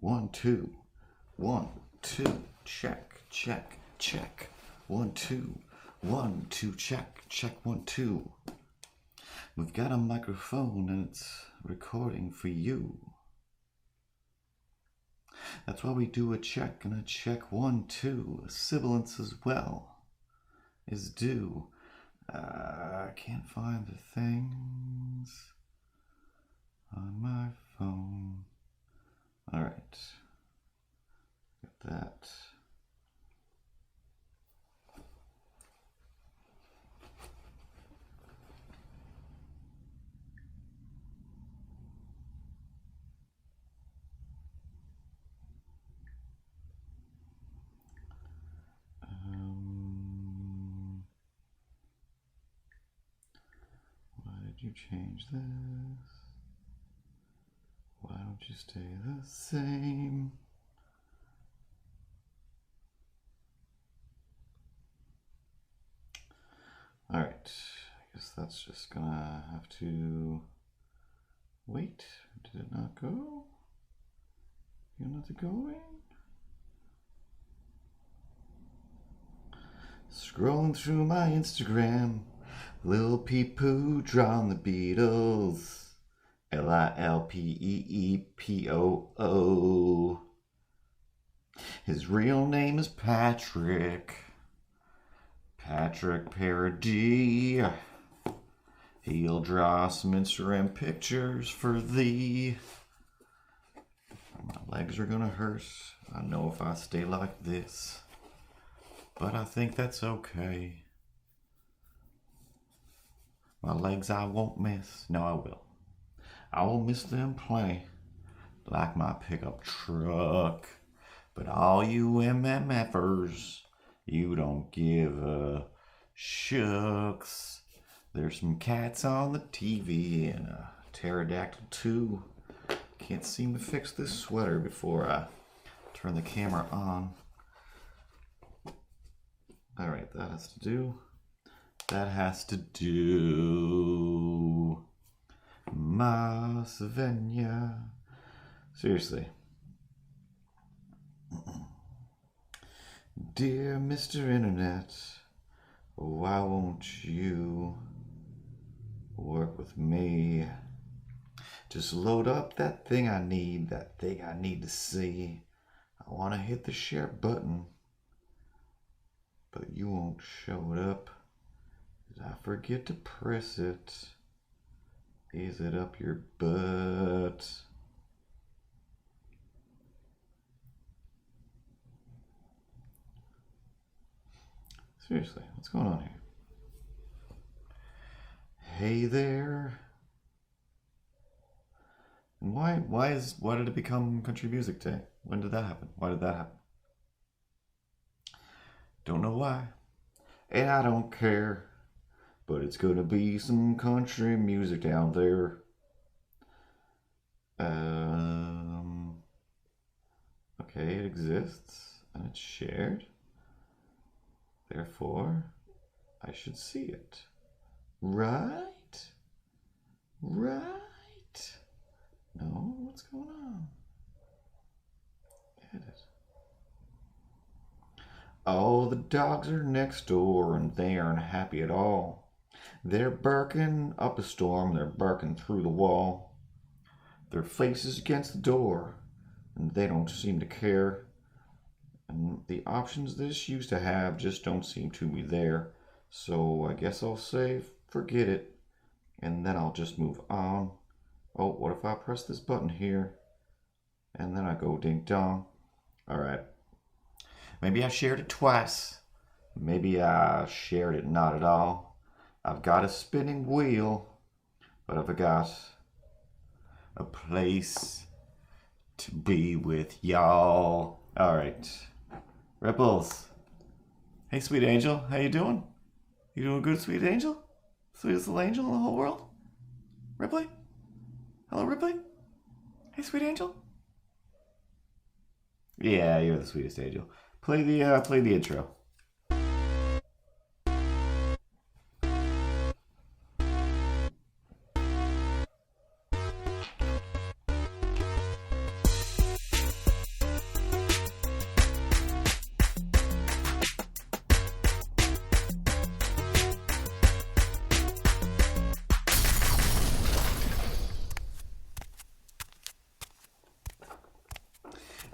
1, 2. 1, 2. Check, check, check. 1, 2. 1, 2. Check, check. 1, 2. We've got a microphone and it's recording for you. That's why we do a check and a check. 1, 2. Sibilance as well is due. I can't find the things on my phone. All right, got that. Why did you change this? Why don't you stay the same? All right, I guess that's just gonna have to wait. Did it not go? You're not going? Scrolling through my Instagram, Lil Peepoo drawing the Beatles. Lilpeepoo. His real name is Patrick. Patrick Parody. He'll draw some Instagram pictures for thee. My legs are gonna hurt. I know if I stay like this, but I think that's okay. My legs I won't miss. No, I will. I will miss them plenty, like my pickup truck. But all you MMFers, you don't give a shucks. There's some cats on the TV and a pterodactyl too. Can't seem to fix this sweater before I turn the camera on. All right, that has to do. That has to do. Masvenya. Seriously. Dear Mr. Internet, why won't you work with me? Just load up that thing I need to see. I want to hit the share button, but you won't show it up. Did I forget to press it? Is it up your butt? Seriously, what's going on here? Hey there. And why did it become Country Music Day? When did that happen? Why did that happen? Don't know why. And I don't care. But it's gonna be some country music down there. Okay, it exists and it's shared. Therefore, I should see it. Right? Right? No, what's going on? Edit. Oh, the dogs are next door and they aren't happy at all. They're barking up a storm, they're barking through the wall. Their faces against the door, and they don't seem to care. And the options this used to have just don't seem to be there. So I guess I'll say, forget it, and then I'll just move on. Oh, what if I press this button here, and then I go ding dong? All right. Maybe I shared it twice. Maybe I shared it not at all. I've got a spinning wheel, but I've got a place to be with y'all. All right, Ripples. Hey, sweet angel, how you doing? You doing good, sweet angel? Sweetest little angel in the whole world? Ripley? Hello, Ripley? Hey, sweet angel. Yeah, you're the sweetest angel. Play the intro.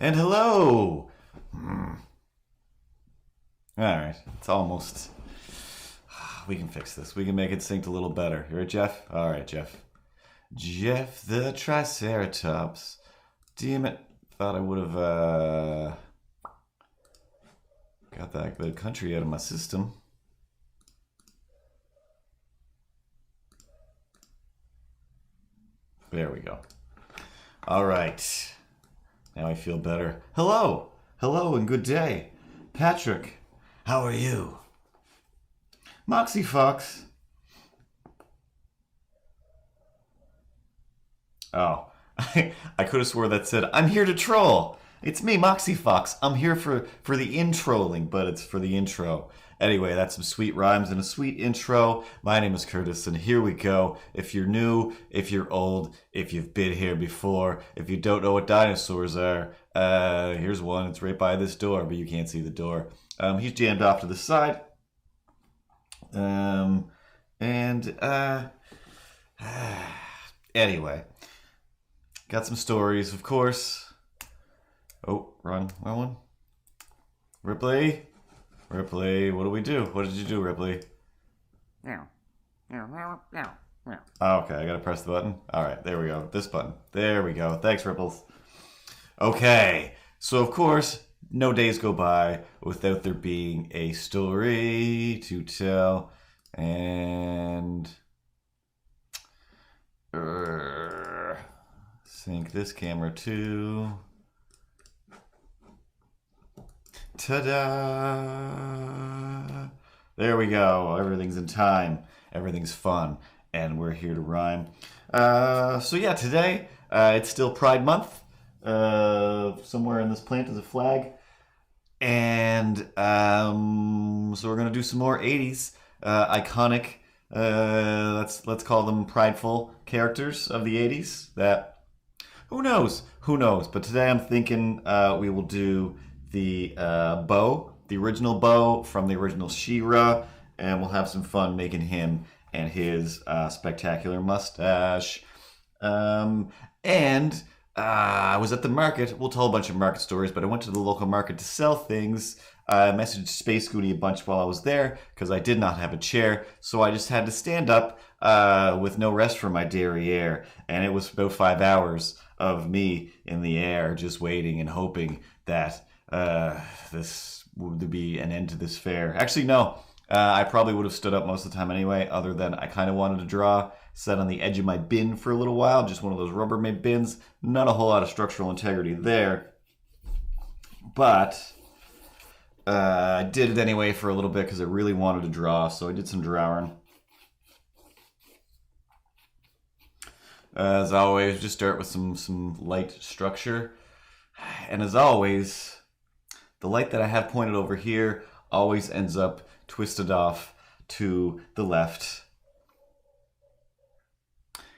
And hello! Alright, it's almost... We can fix this. We can make it synced a little better. You right, Jeff? Alright, Jeff. Jeff the Triceratops. Damn it. Thought I would have got that good country out of my system. There we go. Alright. Now I feel better. Hello! Hello and good day. Patrick, how are you? Moxie Fox. Oh, I could have swore that said, I'm here to troll. It's me, Moxie Fox. I'm here for the in-trolling, but it's for the intro. Anyway, that's some sweet rhymes and a sweet intro. My name is Curtis, and here we go. If you're new, if you're old, if you've been here before, if you don't know what dinosaurs are, here's one. It's right by this door, but you can't see the door. He's jammed off to the side. Anyway, got some stories, of course. Oh, wrong one. Ripley, what do we do? What did you do, Ripley? Oh, okay, I gotta press the button. All right, there we go. This button. There we go. Thanks, Ripples. Okay, so of course, no days go by without there being a story to tell, and sync this camera too. Ta-da! There we go. Everything's in time. Everything's fun, and we're here to rhyme. So yeah, today it's still Pride Month. Somewhere in this plant is a flag. And so we're gonna do some more 80s iconic, let's call them prideful characters of the 80s. That who knows? But today I'm thinking we will do the Bo, the original Bo from the original She-Ra, and we'll have some fun making him and his spectacular mustache. I was at the market. We'll tell a bunch of market stories, but I went to the local market to sell things. I messaged Space Goody a bunch while I was there because I did not have a chair, so I just had to stand up with no rest for my derriere, and it was about 5 hours of me in the air just waiting and hoping that this would be an end to this fair. Actually, no. I probably would have stood up most of the time anyway, other than I kind of wanted to draw. Sat on the edge of my bin for a little while, just one of those Rubbermaid bins. Not a whole lot of structural integrity there. But I did it anyway for a little bit because I really wanted to draw, so I did some drawing. As always, just start with some light structure. And as always, the light that I have pointed over here always ends up twisted off to the left.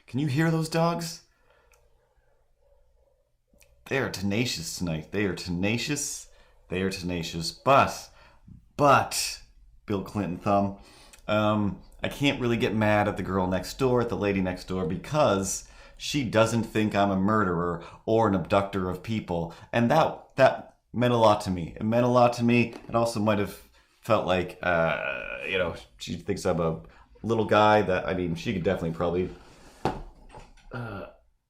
Can you hear those dogs? They are tenacious tonight. They are tenacious. But, Bill Clinton thumb, I can't really get mad at the girl next door, at the lady next door, because she doesn't think I'm a murderer or an abductor of people. And that meant a lot to me. It meant a lot to me. It also might have felt like, she thinks I'm a little guy that, she could definitely probably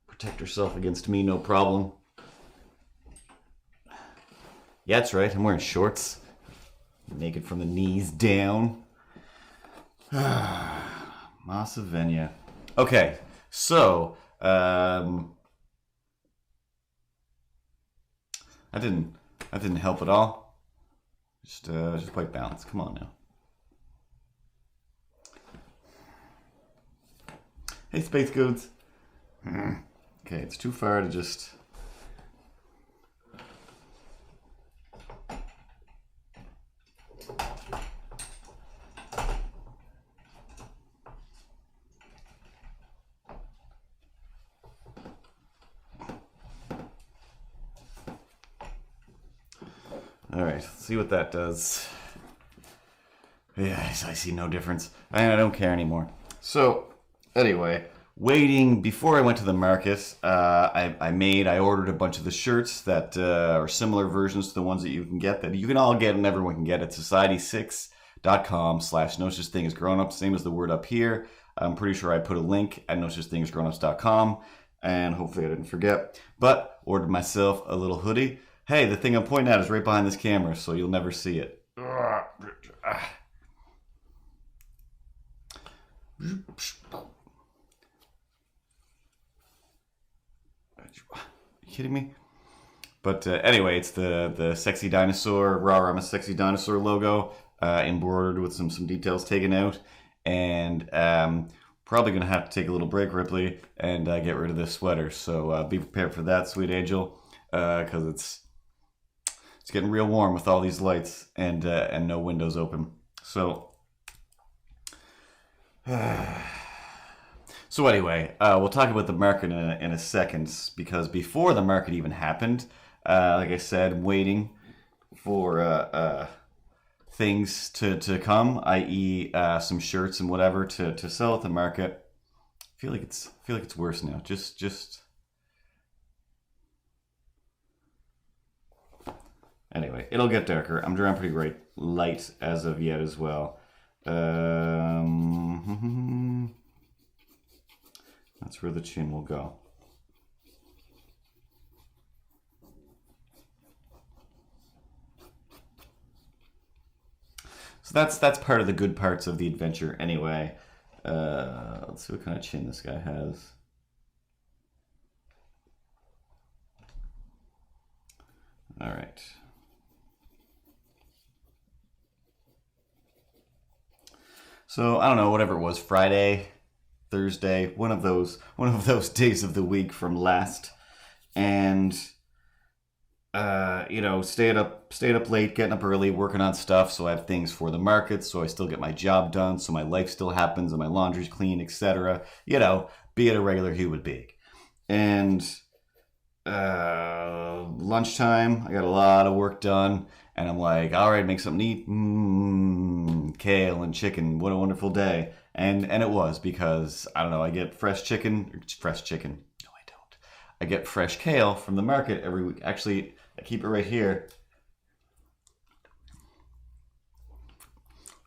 protect herself against me, no problem. Yeah, that's right. I'm wearing shorts. Naked from the knees down. Massavenia. Okay, so that didn't help at all. Just white balance. Come on now. Hey, Space Goods. Okay, it's too far to just... Alright, let's see what that does. Yeah, I see no difference. I don't care anymore. So, anyway, waiting before I went to the market, I ordered a bunch of the shirts that are similar versions to the ones that you can get, that you can all get and everyone can get at society6.com/no such thing as grownups, same as the word up here. I'm pretty sure I put a link at no such thing as grownups.com, and hopefully I didn't forget. But ordered myself a little hoodie. Hey, the thing I'm pointing at is right behind this camera, so you'll never see it. You kidding me? But anyway, it's the sexy dinosaur, rah, I'm a sexy dinosaur logo, embroidered with some details taken out. And probably going to have to take a little break, Ripley, and get rid of this sweater. So be prepared for that, sweet angel, because it's getting real warm with all these lights and no windows open. So so anyway, we'll talk about the market in a second, because before the market even happened, like I said, waiting for things to come, i.e., some shirts and whatever to sell at the market. I feel like it's worse now. Just anyway, it'll get darker. I'm drawing pretty light as of yet as well. That's where the chin will go. So that's part of the good parts of the adventure anyway. Let's see what kind of chin this guy has. All right. So I don't know, whatever it was, Friday, Thursday, one of those days of the week from last, and stayed up late, getting up early, working on stuff, so I have things for the market, so I still get my job done, so my life still happens, and my laundry's clean, etc. Be it a regular human being. And lunchtime, I got a lot of work done, and I'm like, all right, make something to eat. Kale and chicken, what a wonderful day. And it was, because, I don't know, I get fresh chicken. No, I don't. I get fresh kale from the market every week. Actually, I keep it right here.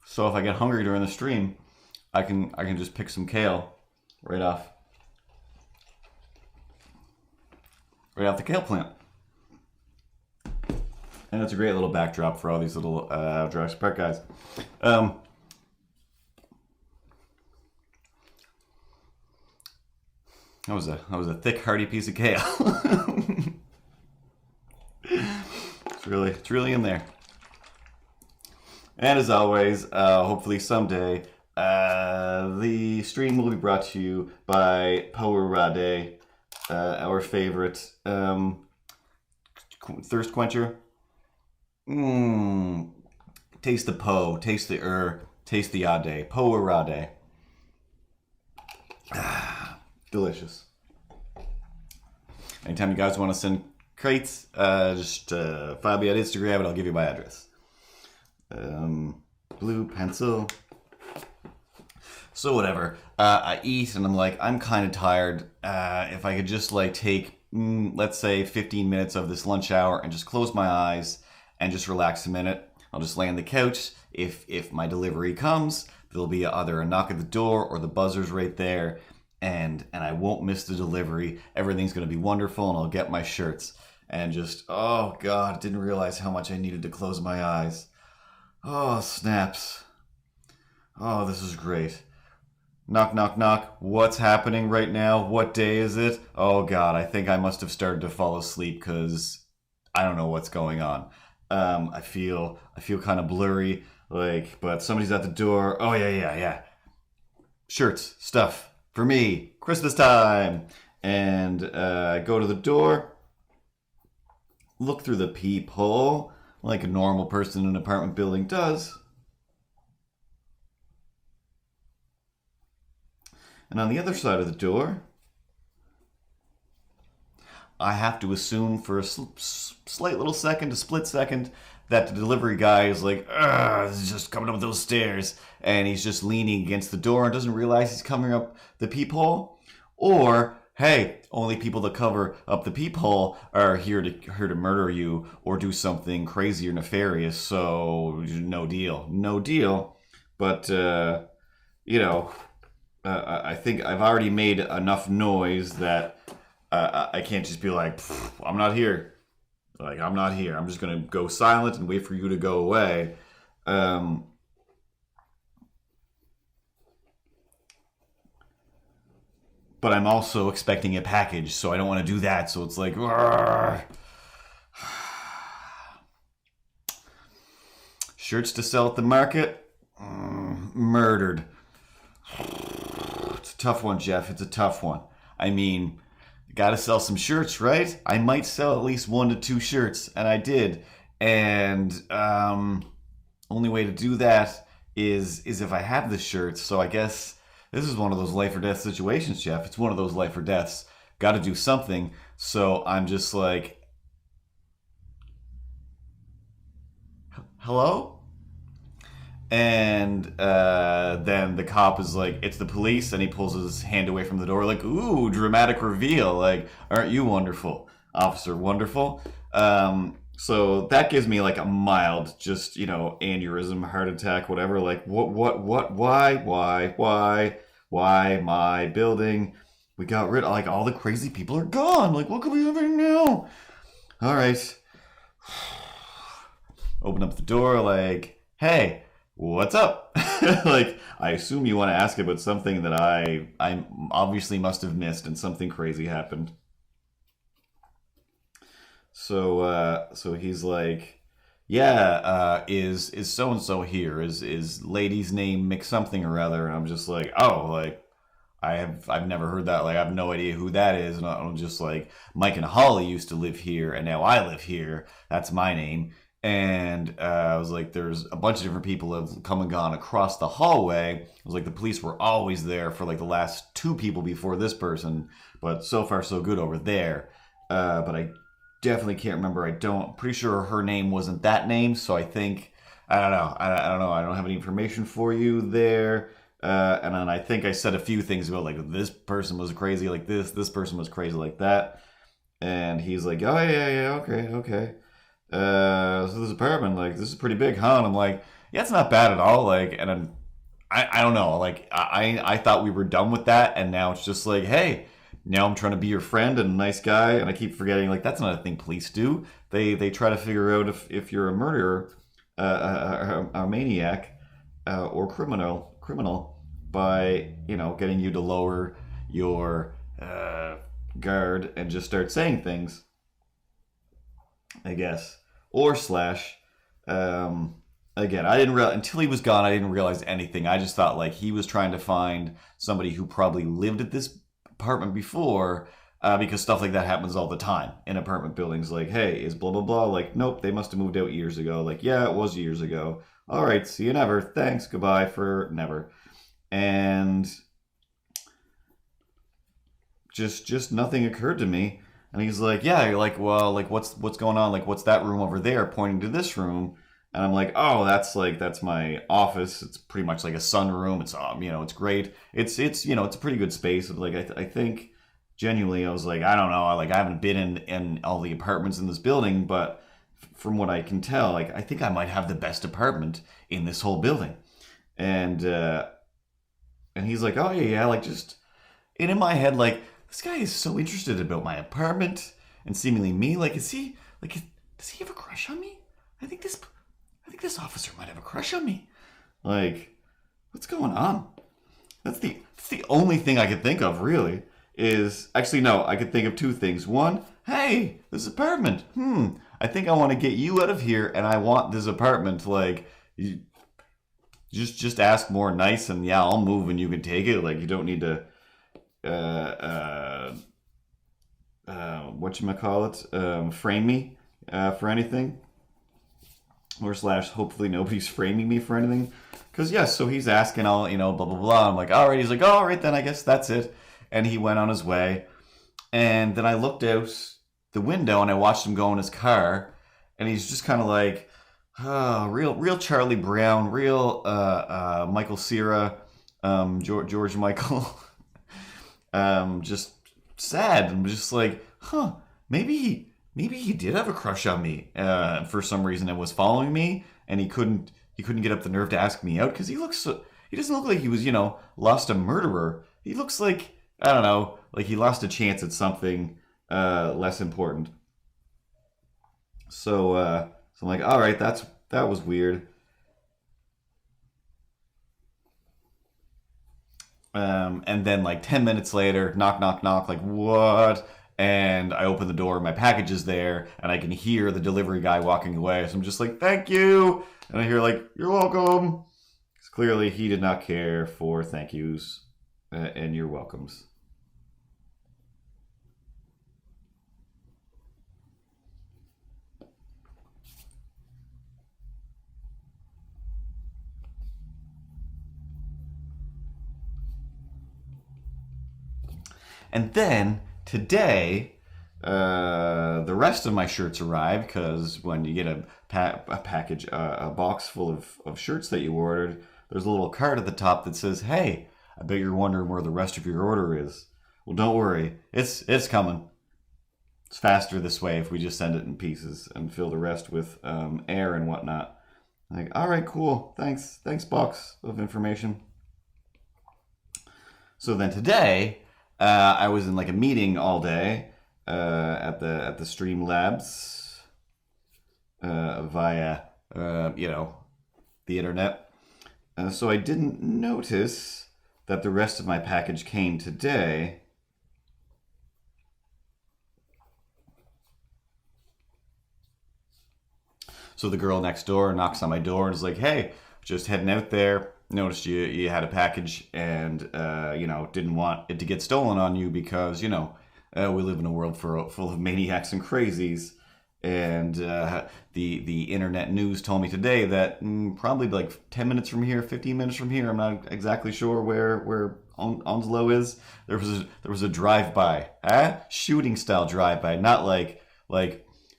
So if I get hungry during the stream, I can just pick some kale right off the kale plant. And it's a great little backdrop for all these little Jurassic Park guys. That was a thick, hearty piece of kale. It's really in there. And as always, hopefully someday, the stream will be brought to you by Power Rade, our favorite thirst quencher. Taste the po, taste the taste the ade. Power Rade. Delicious. Anytime you guys want to send crates, just find me on Instagram and I'll give you my address. Blue pencil. So whatever. I eat and I'm like, I'm kind of tired. If I could just take, let's say 15 minutes of this lunch hour and just close my eyes and just relax a minute. I'll just lay on the couch. If my delivery comes, there'll be either a knock at the door or the buzzer's right there. And I won't miss the delivery. Everything's going to be wonderful, and I'll get my shirts. And just, oh God, didn't realize how much I needed to close my eyes. Oh, snaps. Oh, this is great. Knock, knock, knock. What's happening right now? What day is it? Oh God, I think I must have started to fall asleep because I don't know what's going on. I feel kind of blurry, but somebody's at the door. Oh yeah. Shirts, stuff. For me, Christmas time. And go to the door, look through the peephole like a normal person in an apartment building does. And on the other side of the door, I have to assume for a slight little second, a split second, that the delivery guy is like, this is just coming up those stairs. And he's just leaning against the door and doesn't realize he's coming up the peephole. Or, hey, only people that cover up the peephole are here to murder you or do something crazy or nefarious. So no deal, no deal. But you know, I think I've already made enough noise that I can't just be like, I'm not here. Like, I'm not here. I'm just gonna go silent and wait for you to go away. Um, but I'm also expecting a package, so I don't want to do that. So it's like, shirts to sell at the market, murdered. It's a tough one, Jeff. It's a tough one. I mean, gotta sell some shirts, right? I might sell at least 1 to 2 shirts, and I did. And only way to do that is if I have the shirts. So I guess this is one of those life or death situations, Jeff. It's one of those life or deaths. Got to do something. So I'm just like, hello? And then the cop is like, it's the police, and he pulls his hand away from the door, like, ooh, dramatic reveal. Like, aren't you wonderful, Officer Wonderful? So that gives me like a mild, just, aneurysm, heart attack, whatever. Like, why my building? We got rid of, like, all the crazy people are gone. Like, what can we do now? All right. Open up the door, like, hey, what's up? Like, I assume you want to ask about something that I obviously must have missed, and something crazy happened. So he's like, yeah, is so and so here? Is lady's name Mick something or other? And I'm just like, oh, like, I've never heard that. Like, I have no idea who that is. And I'm just like, Mike and Holly used to live here, and now I live here. That's my name. And I was like, there's a bunch of different people have come and gone across the hallway. It was like the police were always there for like the last 2 people before this person, but so far so good over there. But I definitely can't remember. Pretty sure her name wasn't that name, so I think, I don't know. I don't know. I don't have any information for you there. And then I think I said a few things about like this person was crazy like this person was crazy like that. And he's like, oh yeah, okay. So this apartment, like, this is pretty big, huh? And I'm like, yeah, it's not bad at all. Like, and I don't know. Like, I thought we were done with that, and now it's just like, hey, now I'm trying to be your friend and a nice guy, and I keep forgetting, like, that's not a thing police do. They try to figure out if you're a murderer, a maniac, or criminal by getting you to lower your guard and just start saying things, I guess. Or slash, again, I didn't realize, until he was gone, I didn't realize anything. I just thought like he was trying to find somebody who probably lived at this apartment before, because stuff like that happens all the time in apartment buildings. Like, hey, is blah blah blah? Like, nope, they must have moved out years ago. Like, yeah, it was years ago. All right, see you never. Thanks, goodbye for never. And just nothing occurred to me. And he's like, yeah, you're like, well, like, what's going on? Like, what's that room over there, pointing to this room? And I'm like, oh, that's my office. It's pretty much like a sunroom. It's it's great. It's it's a pretty good space. Like, I think genuinely, I was like, I don't know, I haven't been in all the apartments in this building, but from what I can tell, like, I think I might have the best apartment in this whole building. And he's like, oh yeah, like, just, and in my head, like, this guy is so interested about my apartment and seemingly me. Like, does he have a crush on me? I think this officer might have a crush on me. Like, what's going on? That's the only thing I could think of, really. Is actually, no, I could think of 2 things. One, hey, this apartment. I think I want to get you out of here, and I want this apartment. Like, you just ask more nice, and yeah, I'll move, and you can take it. Like, you don't need to. Whatchamacallit, frame me for anything, or slash hopefully nobody's framing me for anything, because yes, so he's asking all, blah blah blah. I'm like, all right. He's like, all right, then I guess that's it. And he went on his way, and then I looked out the window and I watched him go in his car, and he's just kind of like, real Charlie Brown, real Michael Cera, George Michael. just sad. I'm just like, huh, maybe he did have a crush on me for some reason and was following me, and he couldn't get up the nerve to ask me out because he doesn't look like he was lost a murderer. He looks like, I don't know, like he lost a chance at something less important. So I'm like, all right, that was weird. And then like 10 minutes later, knock, knock, knock. Like what? And I open the door, my package is there, and I can hear the delivery guy walking away. So I'm just like, thank you. And I hear like, you're welcome. Because clearly he did not care for thank yous and you're welcomes. And then today, the rest of my shirts arrived because when you get a package, a box full of shirts that you ordered, there's a little card at the top that says, "Hey, I bet you're wondering where the rest of your order is." Well, don't worry, it's coming. It's faster this way if we just send it in pieces and fill the rest with air and whatnot. Like, all right, cool, thanks, box of information. So then today, I was in like a meeting all day at the Streamlabs via the internet. So I didn't notice that the rest of my package came today. So the girl next door knocks on my door and is like, "Hey, just heading out there. Noticed you had a package and didn't want it to get stolen on you because we live in a world full of maniacs and crazies." And the internet news told me today that probably like 10 minutes from here, 15 minutes from here, I'm not exactly sure where Onslow is. There was a drive by, shooting style drive by, not like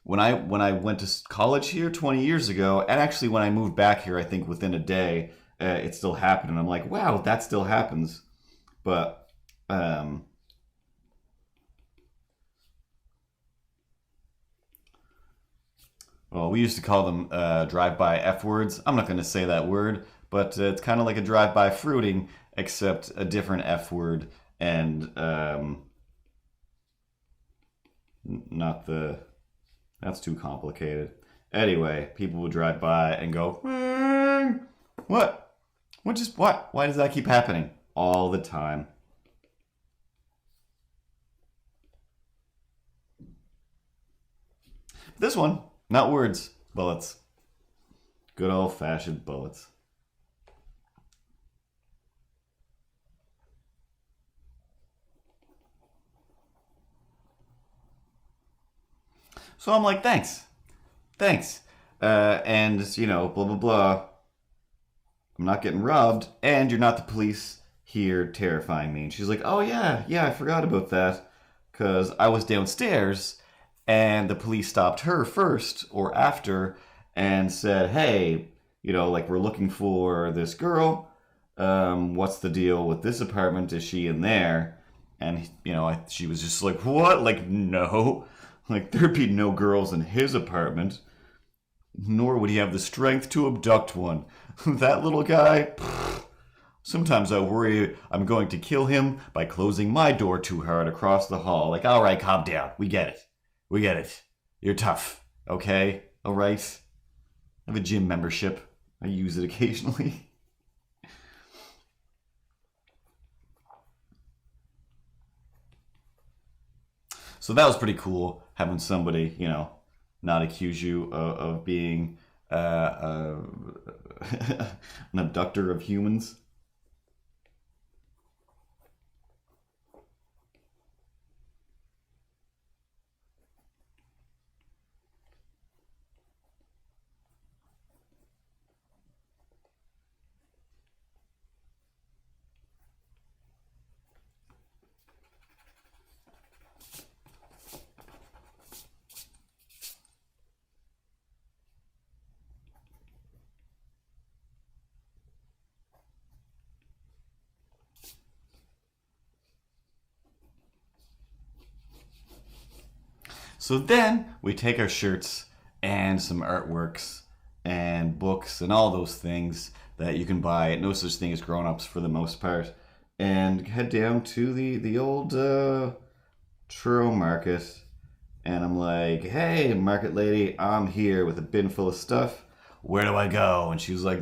when I went to college here 20 years ago, and actually when I moved back here, I think within a day, it still happened. And I'm like, wow, that still happens. But well, we used to call them drive-by F words. I'm not going to say that word, but it's kind of like a drive-by fruiting, except a different F word and not the. That's too complicated. Anyway, people would drive by and go, what? What? Why does that keep happening? All the time. This one, not words, bullets. Good old fashioned bullets. So I'm like, thanks. And, blah, blah, blah. I'm not getting robbed, and you're not the police here terrifying me. And she's like, oh, yeah, I forgot about that. Because I was downstairs, and the police stopped her first or after and said, hey, like we're looking for this girl. What's the deal with this apartment? Is she in there? And, she was just like, what? Like, no. Like, there'd be no girls in his apartment. Nor would he have the strength to abduct one. That little guy, sometimes I worry I'm going to kill him by closing my door too hard across the hall. Like, all right, calm down. We get it. You're tough, okay? All right? I have a gym membership. I use it occasionally. So that was pretty cool, having somebody, not accuse you of being an abductor of humans. So then we take our shirts and some artworks and books and all those things that you can buy at no such thing as grown-ups for the most part, and head down to the old Truro Market. And I'm like, hey, market lady, I'm here with a bin full of stuff. Where do I go? And she was like,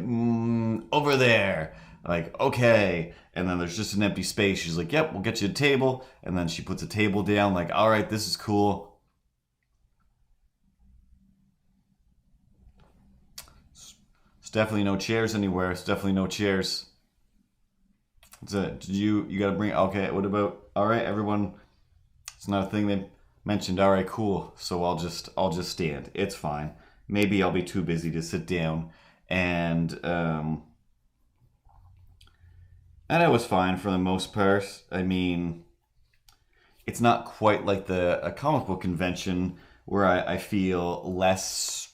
over there. Like, okay. And then there's just an empty space. She's like, yep, we'll get you a table. And then she puts a table down, like, all right, this is cool. It's definitely no chairs anywhere. It's definitely no chairs. Did you gotta bring, okay, what about, all right, everyone, it's not a thing they mentioned. All right, cool. So I'll just stand. It's fine. Maybe I'll be too busy to sit down. And it was fine for the most part. I mean, it's not quite like a comic book convention where I feel less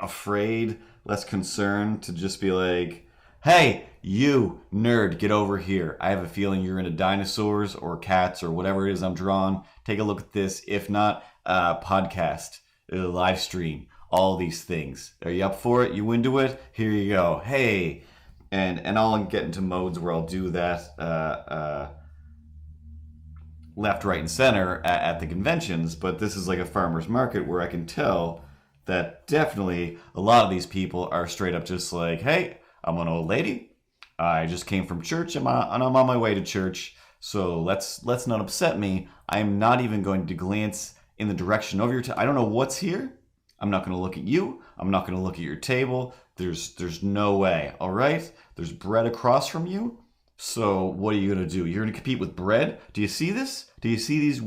afraid, less concerned to just be like, hey, you nerd, get over here. I have a feeling you're into dinosaurs or cats or whatever it is I'm drawing. Take a look at this. If not, podcast, live stream, all these things. Are you up for it? You into it? Here you go. Hey. And I'll get into modes where I'll do that left, right, and center at the conventions. But this is like a farmer's market where I can tell that definitely a lot of these people are straight up just like, hey, I'm an old lady. I just came from church and I'm on my way to church. So let's not upset me. I'm not even going to glance in the direction of your table. I don't know what's here. I'm not going to look at you. I'm not going to look at your table. There's no way. All right? There's bread across from you. So what are you going to do? You're going to compete with bread? Do you see this? Do you see these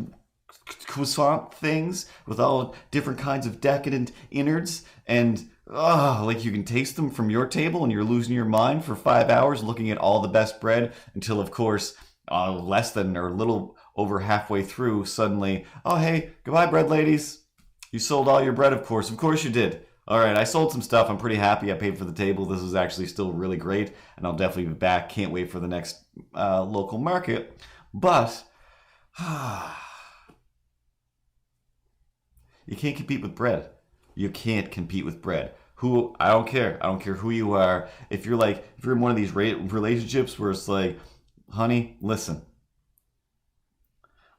croissant things with all different kinds of decadent innards? And like you can taste them from your table and you're losing your mind for 5 hours looking at all the best bread until, of course, less than or a little over halfway through, suddenly, oh, hey, goodbye, bread ladies. You sold all your bread, of course. Of course you did. All right, I sold some stuff. I'm pretty happy. I paid for the table. This is actually still really great, and I'll definitely be back. Can't wait for the next local market. But you can't compete with bread. You can't compete with bread. I don't care. I don't care who you are. If you're in one of these relationships where it's like, honey, listen.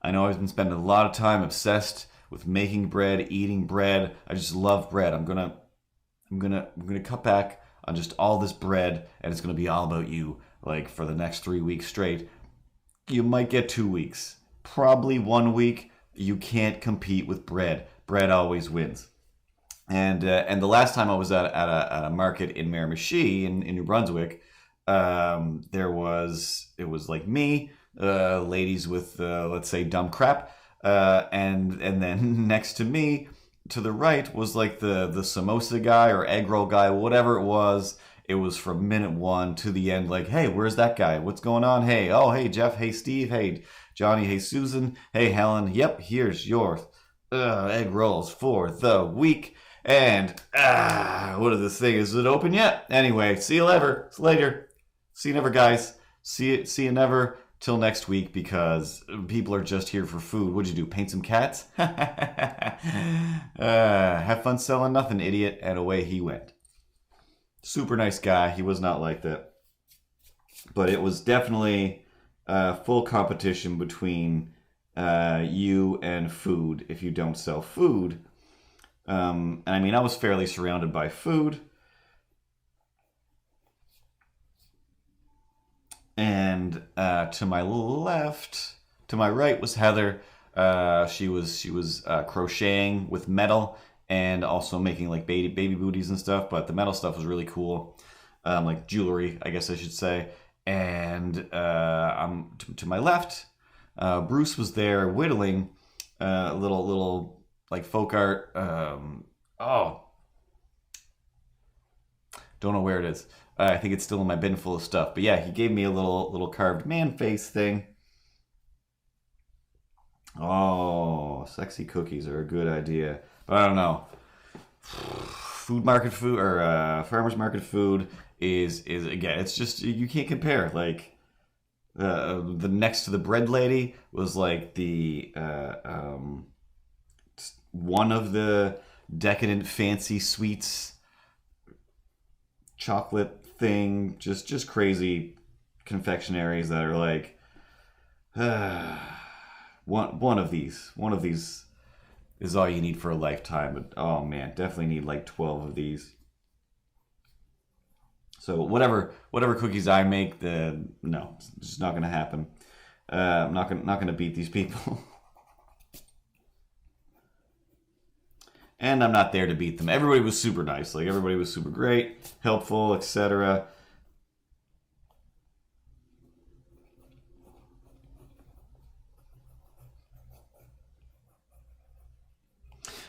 I know I've been spending a lot of time obsessed with making bread, eating bread. I just love bread. I'm gonna cut back on just all this bread, and it's gonna be all about you. Like for the next 3 weeks straight. You might get 2 weeks, probably 1 week. You can't compete with bread. Bread always wins. And the last time I was at a market in Miramichi in New Brunswick, it was like me, ladies with let's say dumb crap. And then next to me, to the right, was like the samosa guy or egg roll guy, whatever it was. It was from minute one to the end, like, hey, where's that guy? What's going on? Hey, oh, hey, Jeff. Hey, Steve. Hey, Johnny. Hey, Susan. Hey, Helen. Yep, here's your egg rolls for the week. And, what is this thing? Is it open yet? Anyway, see you later. See you never, guys. See you never. Till next week, because people are just here for food. What'd you do? Paint some cats? Have fun selling nothing, idiot. And away he went. Super nice guy. He was not like that. But it was definitely full competition between you and food if you don't sell food. And I mean, I was fairly surrounded by food. And to my right was Heather. She was crocheting with metal and also making like baby booties and stuff. But the metal stuff was really cool, like jewelry, I guess I should say. And to my left, Bruce was there whittling little like folk art. Don't know where it is. I think it's still in my bin full of stuff. But yeah, he gave me a little carved man face thing. Oh, sexy cookies are a good idea. But I don't know. Food market food or farmers market food is again, it's just, you can't compare. Like the next to the bread lady was like the one of the decadent fancy sweets chocolate thing, just crazy confectionaries that are like one of these is all you need for a lifetime. But oh man, definitely need like 12 of these. So whatever cookies I make, no, it's just not gonna happen. I'm not gonna beat these people. And I'm not there to beat them. Everybody was super nice. Like, everybody was super great, helpful, etc.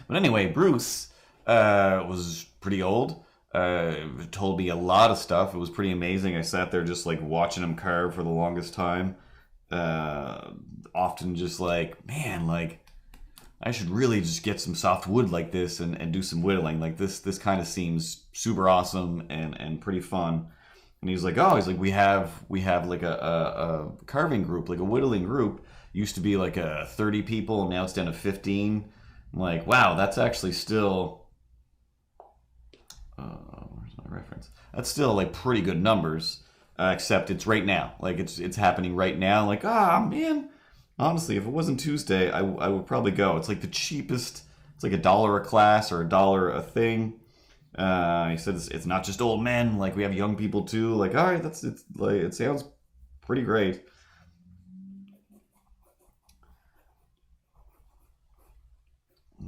But anyway, Bruce was pretty old. Told me a lot of stuff. It was pretty amazing. I sat there just like watching him carve for the longest time. Often just like, man, like I should really just get some soft wood like this and do some whittling. Like this kind of seems super awesome and pretty fun. And he's like, oh, he's like, we have like a carving group, like a whittling group. Used to be like 30 people, and now it's down to 15. I'm like, wow, that's actually still where's my reference? That's still like pretty good numbers. Except it's right now, like it's happening right now. Like, man, honestly, if it wasn't Tuesday, I would probably go. It's like the cheapest. It's like $1 a class or $1 a thing. He said it's not just old men. Like we have young people too. Like, all right, it's like it sounds pretty great.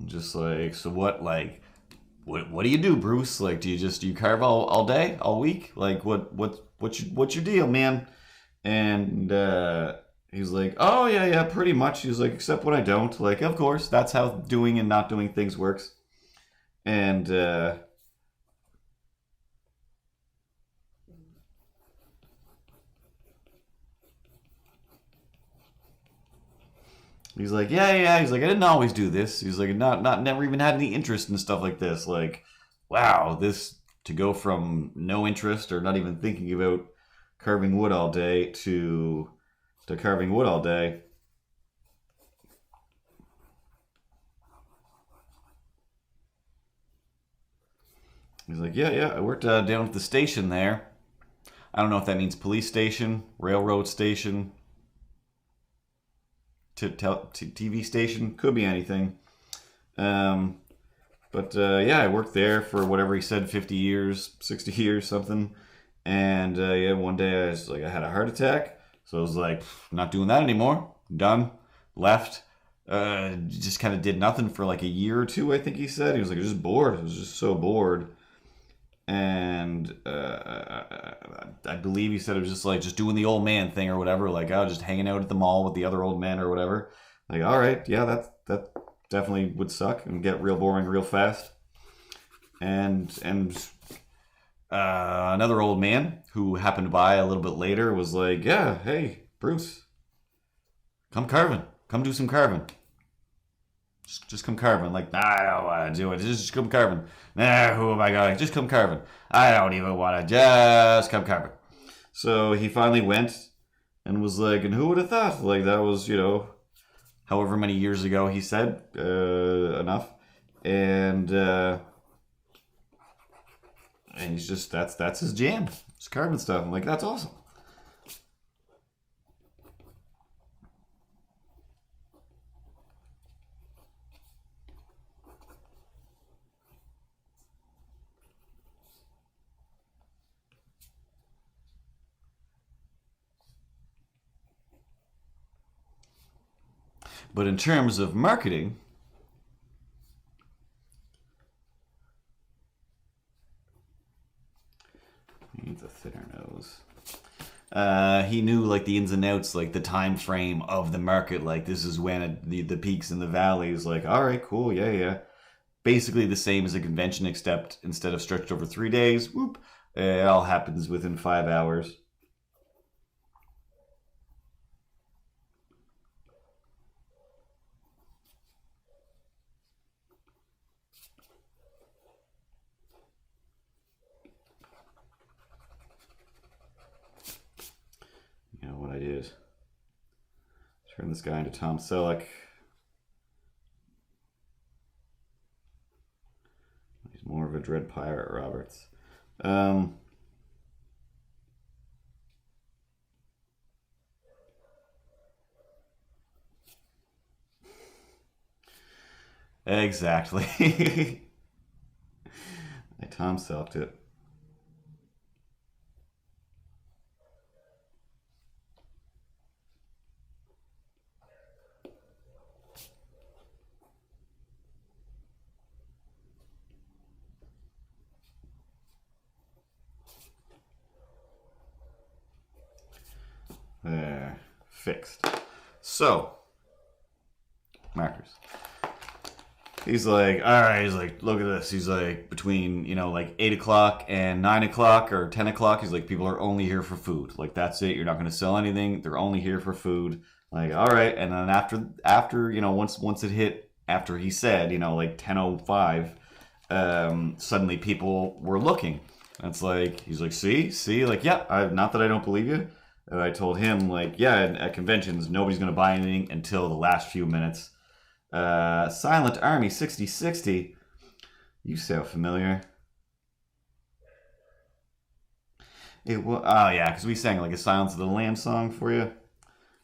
Just like, so what? Like, what do you do, Bruce? Like, do you carve all day, all week? Like, what's your deal, man? And he's like, oh yeah, pretty much. He's like, except when I don't. Like, of course, that's how doing and not doing things works. And he's like, yeah. He's like, I didn't always do this. He's like, never even had any interest in stuff like this. Like, wow, this to go from no interest or not even thinking about carving wood all day to carving wood all day. He's like, yeah. I worked down at the station there. I don't know if that means police station, railroad station, TV station. Could be anything. Um, but yeah, I worked there for whatever he said, 50 years, 60 years, something. And yeah, one day I had a heart attack. So I was like, not doing that anymore. Done. Left. Just kind of did nothing for like a year or two, I think he said. He was like, I was just bored. I was just so bored. And I believe he said it was just like just doing the old man thing or whatever. Like, oh, just hanging out at the mall with the other old men or whatever. Like, all right, yeah, that definitely would suck and get real boring real fast. And another old man who happened by a little bit later was like, yeah, hey, Bruce, come carving. Come do some carving. Just come carving. Like, nah, I don't want to do it. Just come carving. Nah, who am I going? Just come carving. I don't even want to. Just come carving. So he finally went and was like, and who would have thought? Like, that was, however many years ago he said, enough. And he's just, that's his jam. It's carving stuff. I'm like, that's awesome. But in terms of marketing, he needs a thinner nose. He knew like the ins and outs, like the time frame of the market. Like this is when the peaks and the valleys. Like, all right, cool, yeah. Basically the same as a convention, except instead of stretched over 3 days, whoop, it all happens within 5 hours. You know what I did? Turn this guy into Tom Selleck. More of a Dread Pirate Roberts. Exactly. Tom Selked it. There. Fixed. So, markers. He's like, all right, he's like, look at this. He's like, between, like 8 o'clock and 9 o'clock or 10 o'clock, he's like, people are only here for food. Like, that's it. You're not going to sell anything. They're only here for food. Like, all right. And then after once it hit, after he said, like 10:05, suddenly people were looking. And it's like, he's like, see, like, yeah, not that I don't believe you. I told him, like, yeah, at conventions, nobody's going to buy anything until the last few minutes. Silent Army 6060. You sound familiar. It was, oh yeah, because we sang like a Silence of the Lambs song for you.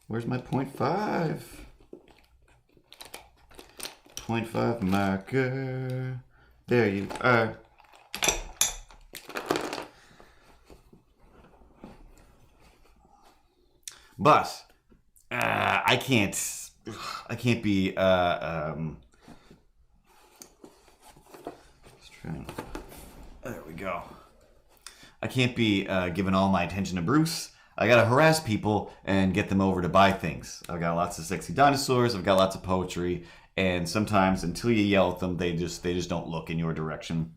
Where's my 0.5? 0.5 marker. There you are. But I can't be there we go. I can't be giving all my attention to Bruce. I gotta harass people and get them over to buy things. I've got lots of sexy dinosaurs. I've got lots of poetry, and sometimes until you yell at them, they just don't look in your direction.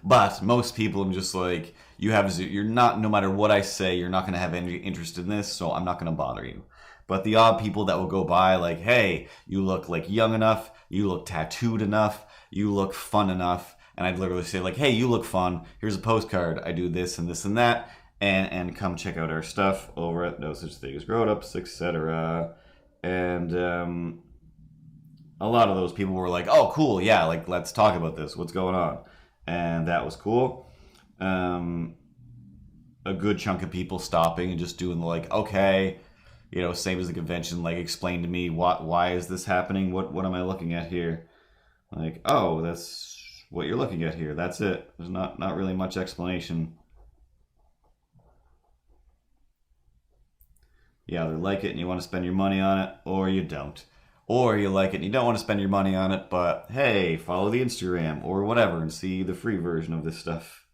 But most people, I'm just like, you're not, no matter what I say, you're not going to have any interest in this, so I'm not going to bother you. But the odd people that will go by, like, hey, you look like young enough, you look tattooed enough, you look fun enough, and I'd literally say, like, hey, you look fun, here's a postcard, I do this and this and that, and come check out our stuff over at No Such Thing as Grown Ups, etc. And a lot of those people were like, oh, cool, yeah, like, let's talk about this, what's going on? And that was cool. A good chunk of people stopping and just doing like, okay, same as the convention, like explain to me why is this happening? What am I looking at here? Like, oh, that's what you're looking at here. That's it. There's not really much explanation. You either like it and you want to spend your money on it, or you don't. Or you like it and you don't want to spend your money on it, but hey, follow the Instagram or whatever and see the free version of this stuff.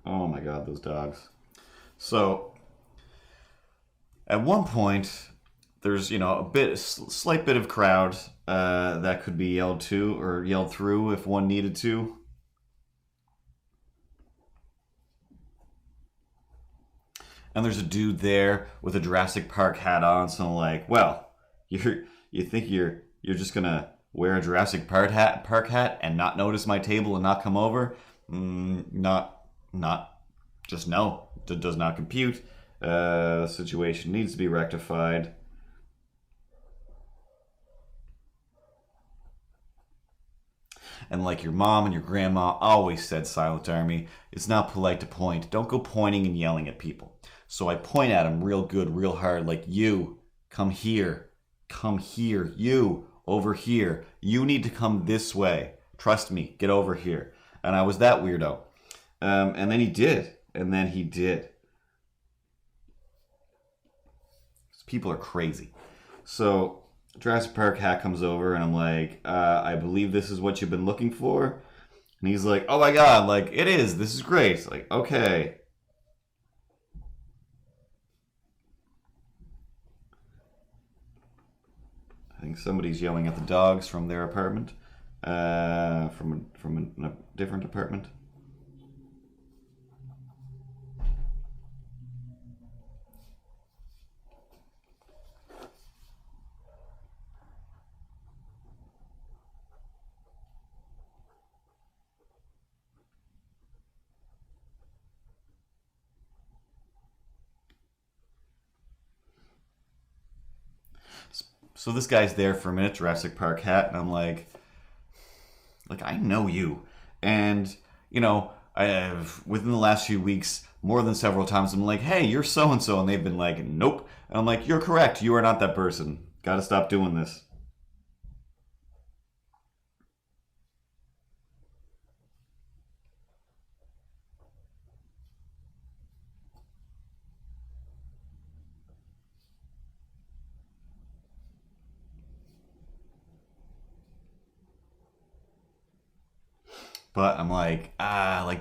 Oh my god, those dogs. So, at one point, there's slight bit of crowd that could be yelled to or yelled through if one needed to. And there's a dude there with a Jurassic Park hat on, so I'm like, well, you think you're just gonna wear a Jurassic Park hat and not notice my table and not come over? Not just no. It does not compute. The situation needs to be rectified. And like your mom and your grandma always said, Silent Army, it's not polite to point. Don't go pointing and yelling at people. So I point at him real good, real hard, like, you, come here. Come here. You, over here. You need to come this way. Trust me, get over here. And I was that weirdo. And then he did. People are crazy. So Jurassic Park hat comes over and I'm like, I believe this is what you've been looking for. And he's like, oh my god, like, it is. This is great. It's like, okay. I think somebody's yelling at the dogs from their apartment. From a different apartment. So this guy's there for a minute, Jurassic Park hat, and I'm like I know you, and you know, I have within the last few weeks, more than several times, I'm like, hey, you're so and so, and they've been like, nope, and I'm like, you're correct, you are not that person. Got to stop doing this. But I'm like,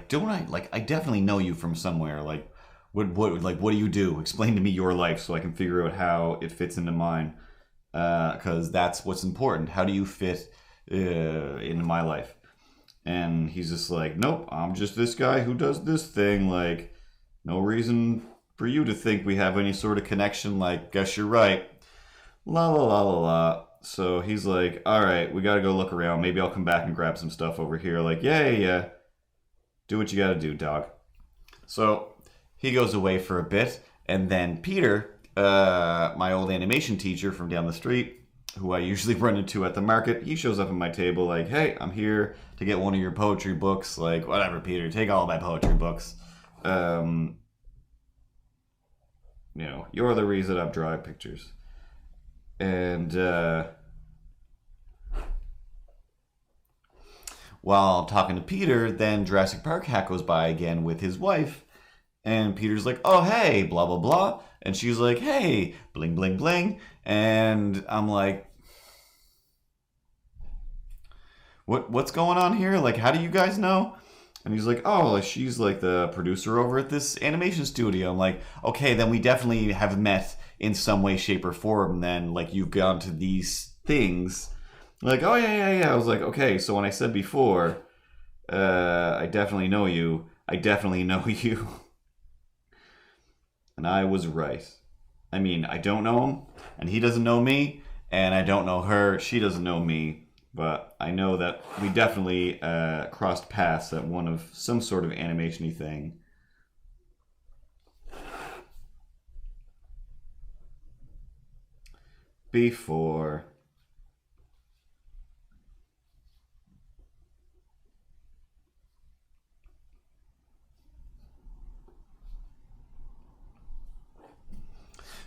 don't I like? I definitely know you from somewhere. Like, what do you do? Explain to me your life so I can figure out how it fits into mine. Because that's what's important. How do you fit into my life? And he's just like, nope, I'm just this guy who does this thing. Like, no reason for you to think we have any sort of connection. Like, guess you're right. La la la la la. So he's like, all right, we gotta go look around. Maybe I'll come back and grab some stuff over here. Like, yeah. Do what you gotta do, dog. So he goes away for a bit, and then Peter, my old animation teacher from down the street, who I usually run into at the market, he shows up at my table like, hey, I'm here to get one of your poetry books. Like, whatever, Peter, take all my poetry books. You're the reason I'm drawing pictures. And while talking to Peter, then Jurassic Park hat goes by again with his wife. And Peter's like, oh, hey, blah, blah, blah. And she's like, hey, bling, bling, bling. And I'm like, what's going on here? Like, how do you guys know? And he's like, oh, she's like the producer over at this animation studio. I'm like, okay, then we definitely have met in some way, shape, or form. Then, like, you've gone to these things. Like, oh, yeah. I was like, okay, so when I said before, I definitely know you. I definitely know you. And I was right. I mean, I don't know him, and he doesn't know me, and I don't know her. She doesn't know me, but I know that we definitely crossed paths at one of some sort of animation-y thing. Before.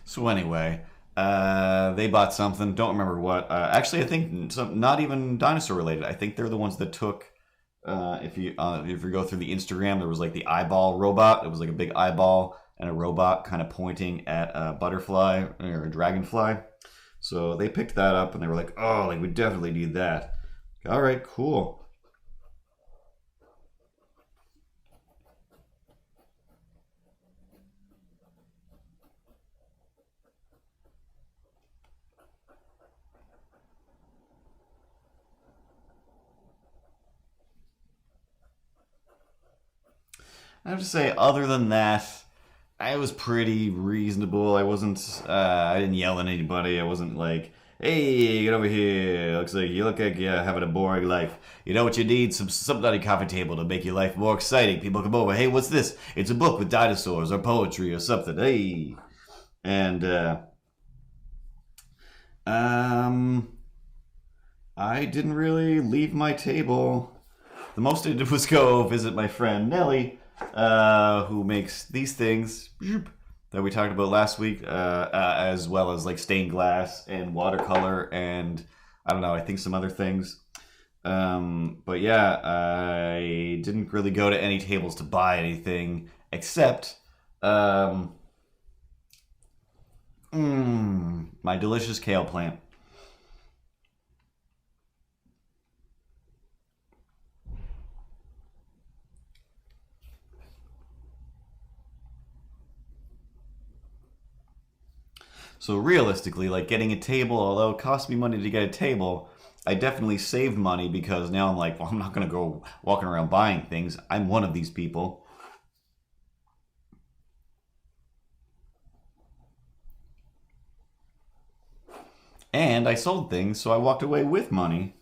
So anyway, they bought something. Don't remember what. Actually, I think not even dinosaur related. I think they're the ones that took. If you go through the Instagram, there was like the eyeball robot. It was like a big eyeball and a robot kind of pointing at a butterfly or a dragonfly. So they picked that up and they were like, oh, like we definitely need that. All right, cool. I have to say, other than that, I was pretty reasonable. I didn't yell at anybody. I wasn't like, hey, get over here. Looks like you look like you're having a boring life. You know what you need? Something on your coffee table to make your life more exciting. People come over, hey, what's this? It's a book with dinosaurs or poetry or something. Hey. And, um, I didn't really leave my table. The most I did was go visit my friend Nellie, who makes these things that we talked about last week, as well as like stained glass and watercolor and I don't know, I think some other things. But yeah, I didn't really go to any tables to buy anything except my delicious kale plant. So realistically, like getting a table, although it cost me money to get a table, I definitely saved money because now I'm like, well, I'm not going to go walking around buying things. I'm one of these people. And I sold things, so I walked away with money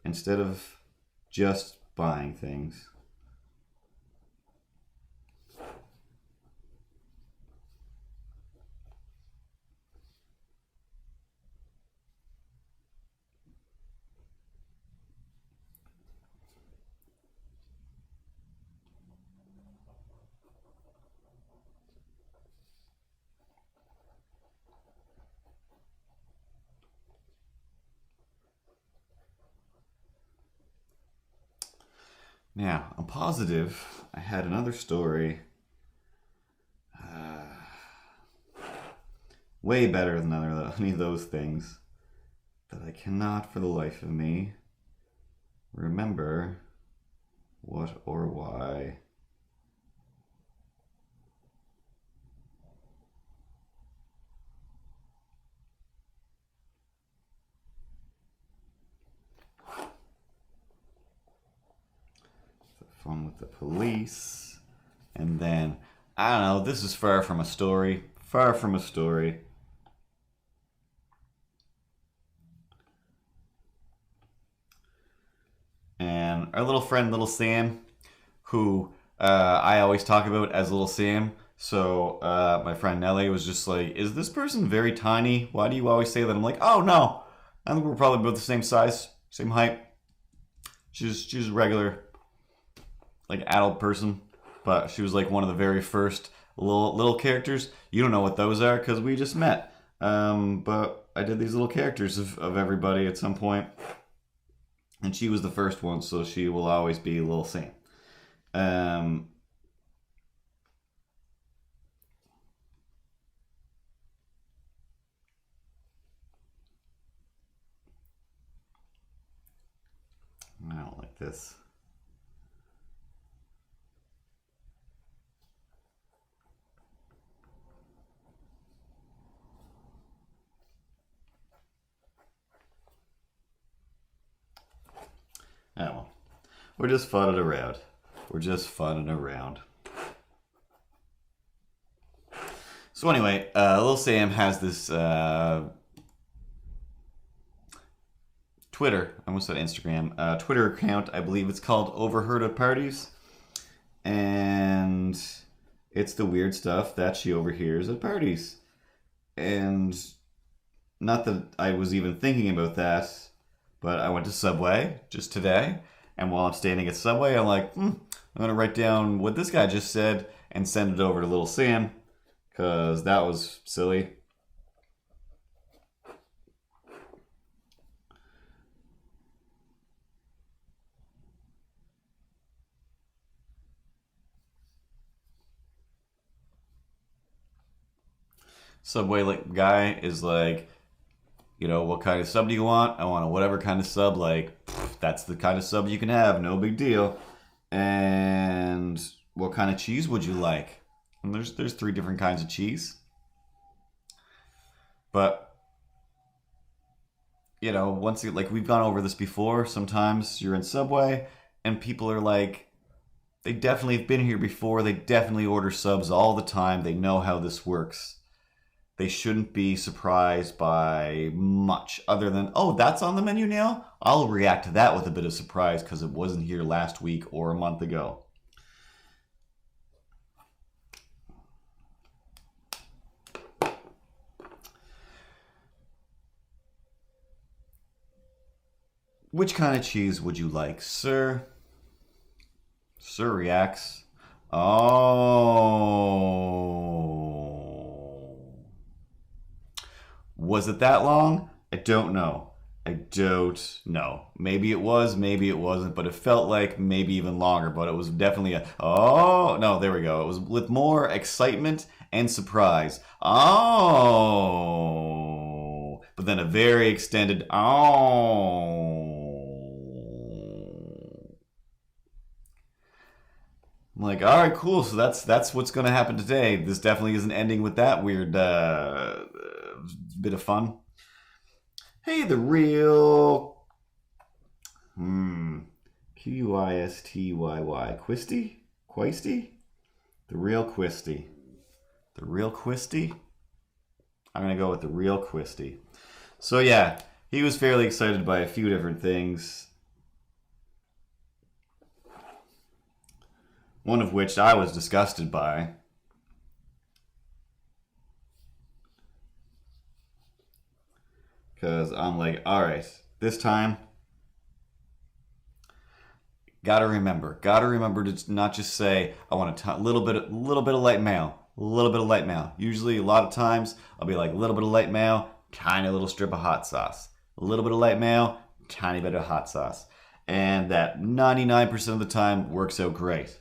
instead of just buying things. Now, I'm positive I had another story way better than any of those things that I cannot for the life of me remember what or why. Fun with the police. And then, I don't know, this is far from a story. Far from a story. And our little friend, Little Sam, who I always talk about as Little Sam. So my friend Nellie was just like, is this person very tiny? Why do you always say that? I'm like, oh no. I think we're probably both the same size, same height. She's a regular, like, adult person. But she was like one of the very first little characters. You don't know what those are because we just met. But I did these little characters of everybody at some point. And she was the first one, so she will always be Little Sam. I don't like this. Oh well. We're just funning around. We're just funning around. So anyway, Little Sam has this Twitter, I almost said Instagram, Twitter account. I believe it's called Overheard at Parties. And it's the weird stuff that she overhears at parties. And not that I was even thinking about that, but I went to Subway just today. And while I'm standing at Subway, I'm like, I'm going to write down what this guy just said and send it over to Little Sam. Because that was silly. Subway guy is like, what kind of sub do you want? I want a whatever kind of sub. Like, that's the kind of sub you can have. No big deal. And what kind of cheese would you like? And there's 3 different kinds of cheese. But, once we've gone over this before. Sometimes you're in Subway and people are like, they definitely have been here before. They definitely order subs all the time. They know how this works. They shouldn't be surprised by much other than, oh, that's on the menu now? I'll react to that with a bit of surprise because it wasn't here last week or a month ago. Which kind of cheese would you like, sir? Sir reacts. Oh. Was it that long? I don't know. Maybe it was, maybe it wasn't, but it felt like maybe even longer, but it was definitely no, there we go. It was with more excitement and surprise. Oh. But then a very extended I'm like, all right, cool. So that's what's going to happen today. This definitely isn't ending with that weird bit of fun. Hey, the real Quistyyy Quisty? The real Quisty. The real Quisty? I'm going to go with the real Quisty. So yeah, he was fairly excited by a few different things. One of which I was disgusted by. Because I'm like, all right, this time, gotta remember to not just say, I want a little bit of light mayo. Usually, a lot of times, I'll be like, a little bit of light mayo, tiny little strip of hot sauce. A little bit of light mayo, tiny bit of hot sauce. and that 99% of the time works out great.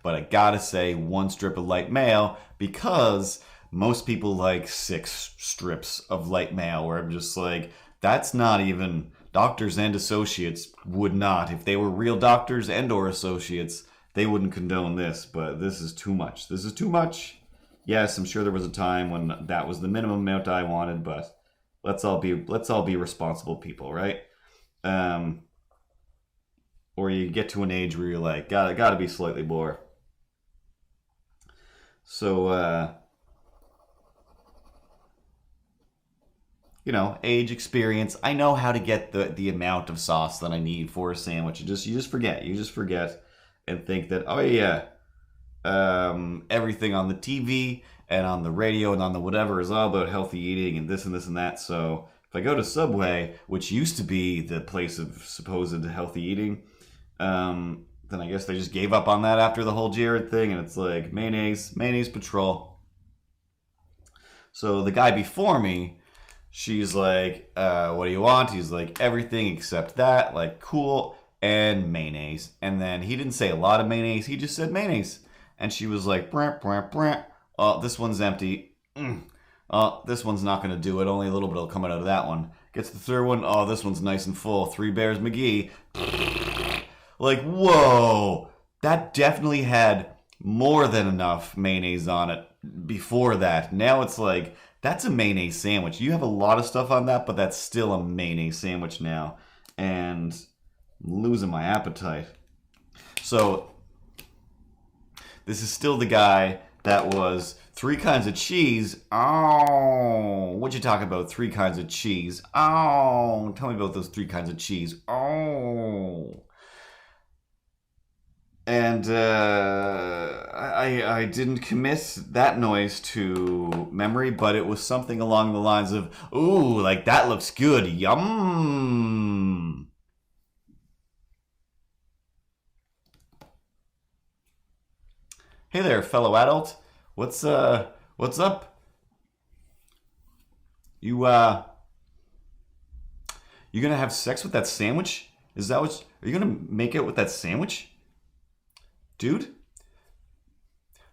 But I gotta say one strip of light mail because most people like 6 strips of light mail where I'm just like, that's not even doctors and associates would not. If they were real doctors and or associates, they wouldn't condone this, but this is too much. This is too much. Yes, I'm sure there was a time when that was the minimum amount I wanted, but let's all be responsible people, right? Or you get to an age where you're like, gotta be slightly more. So, age, experience. I know how to get the amount of sauce that I need for a sandwich. You just forget. You just forget and think that, oh yeah, everything on the TV and on the radio and on the whatever is all about healthy eating and this and this and that. So if I go to Subway, which used to be the place of supposed healthy eating, then I guess they just gave up on that after the whole Jared thing, and it's like mayonnaise patrol. So the guy before me, she's like, what do you want? He's like, everything except that, like cool, and mayonnaise. And then he didn't say a lot of mayonnaise, he just said mayonnaise. And she was like, brant, brant, brant. Oh, this one's empty. Oh, this one's not going to do it. Only a little bit will come out of that one. Gets the third one. Oh, this one's nice and full. 3 Bears McGee. Like, whoa, that definitely had more than enough mayonnaise on it before that. Now it's like, that's a mayonnaise sandwich. You have a lot of stuff on that, but that's still a mayonnaise sandwich now. And I'm losing my appetite. So, this is still the guy that was 3 kinds of cheese. Oh, what'd you talk about? 3 kinds of cheese. Oh, tell me about those 3 kinds of cheese. Oh. And I didn't commit that noise to memory, but it was something along the lines of, ooh, like that looks good, yum. Hey there, fellow adult. What's up? You gonna have sex with that sandwich? Are you gonna make out with that sandwich? Dude,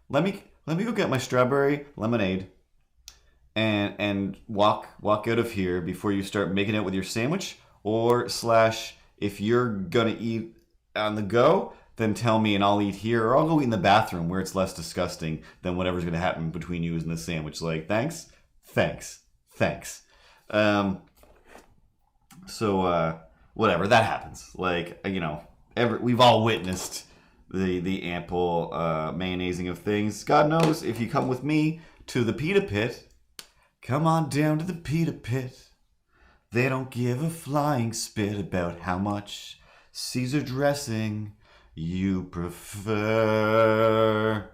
let me go get my strawberry lemonade and walk out of here before you start making out with your sandwich, or / if you're gonna eat on the go, then tell me and I'll eat here, or I'll go eat in the bathroom where it's less disgusting than whatever's gonna happen between you and the sandwich. Like, thanks. So whatever, that happens. Like, we've all witnessed the ample mayonnaising of things. God knows, if you come with me to the pita pit, come on down to the pita pit. They don't give a flying spit about how much Caesar dressing you prefer.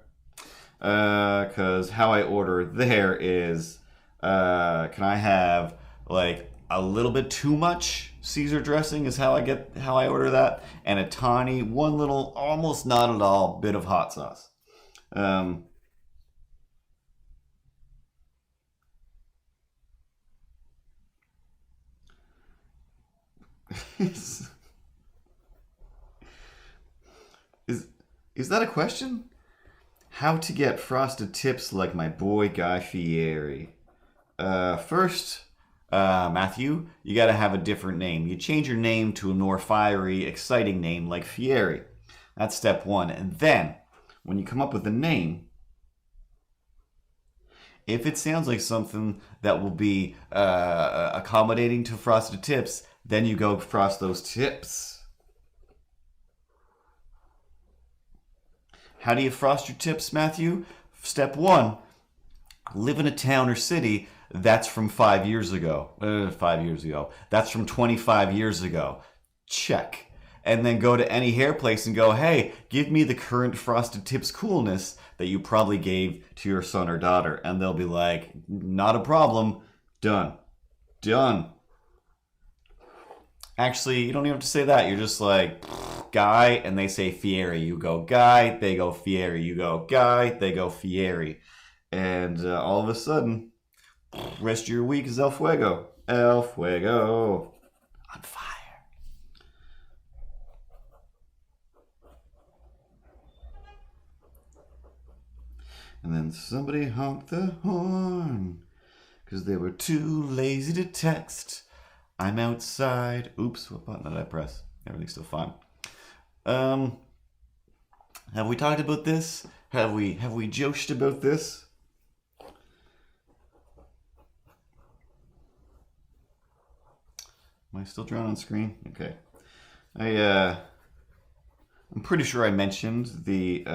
'Cause how I order there is, can I have like a little bit too much Caesar dressing is how I order that, and a tiny, one little, almost not at all bit of hot sauce. is is that a question? How to get frosted tips like my boy Guy Fieri? First, Matthew, you got to have a different name. You change your name to a more fiery, exciting name like Fieri. That's step 1. And then, when you come up with a name, if it sounds like something that will be accommodating to frosted tips, then you go frost those tips. How do you frost your tips, Matthew? Step 1, live in a town or city that's from 5 years ago. 5 years ago. That's from 25 years ago. Check. And then go to any hair place and go, hey, give me the current frosted tips coolness that you probably gave to your son or daughter. And they'll be like, not a problem. Done. Actually, you don't even have to say that. You're just like, Guy, and they say Fieri. You go, Guy, they go Fieri. You go, Guy, they go Fieri. And all of a sudden, rest of your week is El Fuego. El fuego. On fire. And then somebody honked the horn, 'cause they were too lazy to text. I'm outside. Oops, what button did I press? Everything's still fine. Have we talked about this? Have we joshed about this? Am I still drawn on screen? Okay. I'm pretty sure I mentioned the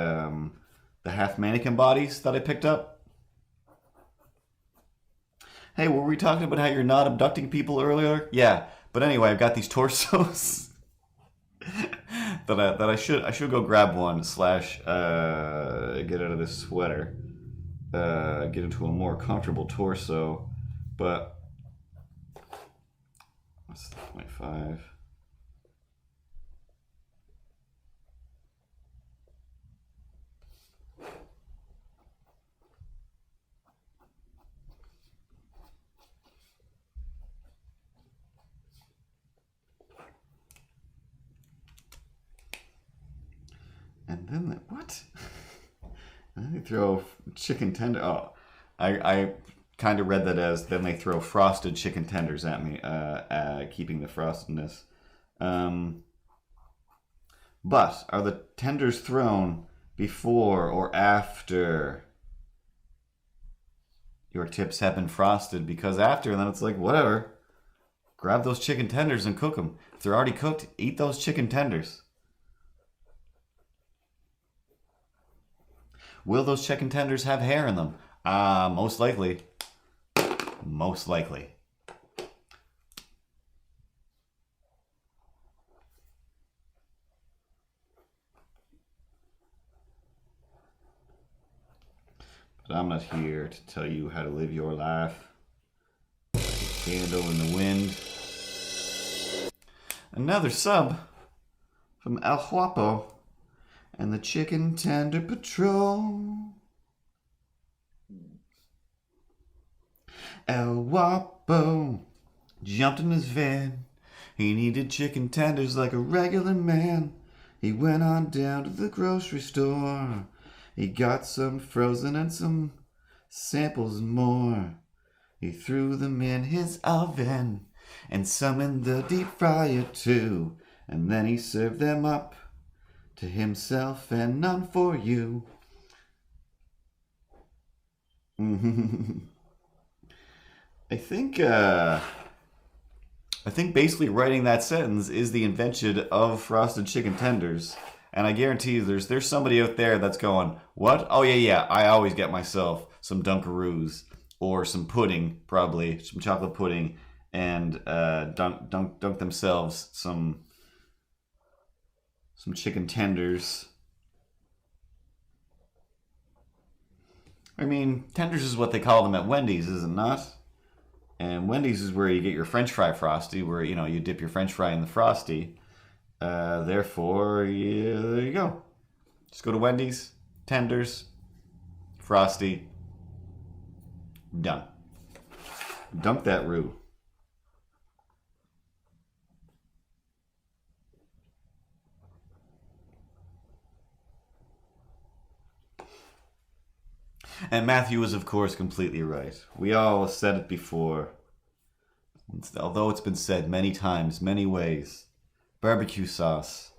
half mannequin bodies that I picked up. Hey, were we talking about how you're not abducting people earlier? Yeah, but anyway, I've got these torsos that I should go grab one / get out of this sweater, get into a more comfortable torso, but what's the 0.5? And then what? And then they throw chicken tender. Oh, I kind of read that as then they throw frosted chicken tenders at me, keeping the frostedness. But are the tenders thrown before or after your tips have been frosted? Because after, then it's like, whatever. Grab those chicken tenders and cook them. If they're already cooked, eat those chicken tenders. Will those chicken tenders have hair in them? Most likely. Most likely. But I'm not here to tell you how to live your life. Like a candle in the wind. Another sub from El Guapo and the Chicken Tender Patrol. El Guapo jumped in his van. He needed chicken tenders like a regular man. He went on down to the grocery store. He got some frozen and some samples and more. He threw them in his oven and some in the deep fryer too. And then he served them up to himself and none for you. I think basically writing that sentence is the invention of frosted chicken tenders. And I guarantee you there's somebody out there that's going, what? Oh yeah, I always get myself some Dunkaroos or some pudding, probably some chocolate pudding, and dunk themselves some chicken tenders. I mean, tenders is what they call them at Wendy's, is it not? And Wendy's is where you get your French fry frosty, where you dip your French fry in the frosty. Therefore, yeah, there you go. Just go to Wendy's, tenders, frosty, done. Dunk that roux. And Matthew was, of course, completely right. We all said it before. Although it's been said many times, many ways, barbecue sauce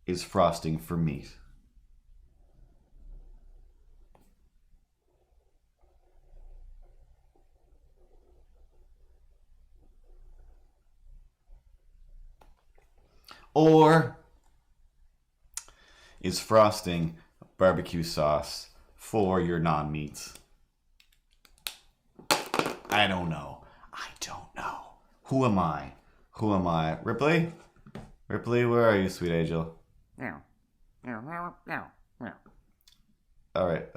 is frosting for meat. Or is frosting barbecue sauce for your non-meats? I don't know. Who am I? Ripley? Ripley, where are you, sweet angel? No. Alright,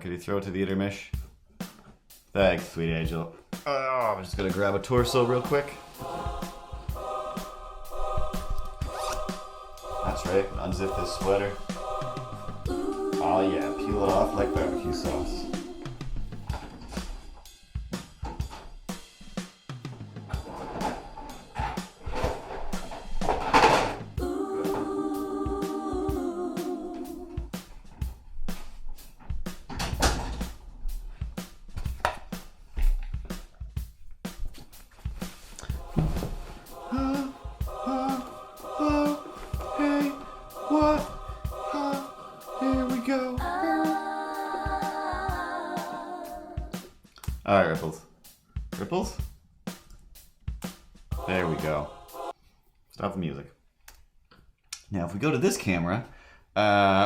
could you throw it to the intermish? Thanks, sweet angel. Oh, I'm just gonna grab a torso real quick. That's right, unzip this sweater. Oh yeah, peel it off like barbecue sauce. go. All right, Ripples. Ripples? There we go. Stop the music. Now, if we go to this camera,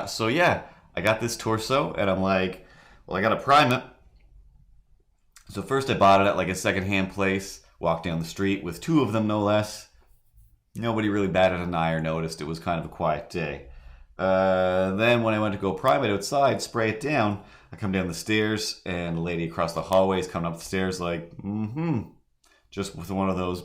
so yeah, I got this torso, and I'm like, well, I gotta prime it. So first I bought it at like a secondhand place, walked down the street with two of them, no less. Nobody really batted an eye or noticed. It was kind of a quiet day. Then when I went to go prime it outside, spray it down, I come down the stairs, and the lady across the hallway is coming up the stairs like, just with one of those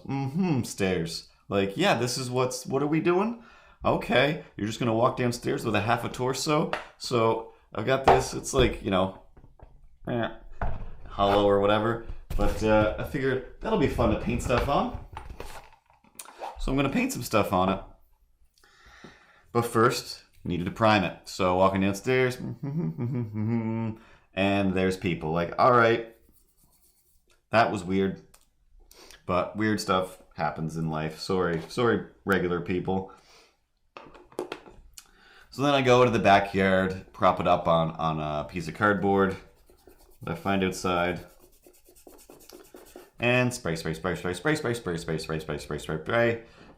stares. Like, yeah, this is what are we doing? Okay, you're just gonna walk downstairs with a half a torso? So I've got this, it's like, hollow or whatever, but I figured that'll be fun to paint stuff on. So I'm gonna paint some stuff on it. But first, needed to prime it. So walking downstairs, and there's people like, all right, that was weird, but weird stuff happens in life. Sorry, regular people. So then I go to the backyard, prop it up on a piece of cardboard that I find outside, and spray.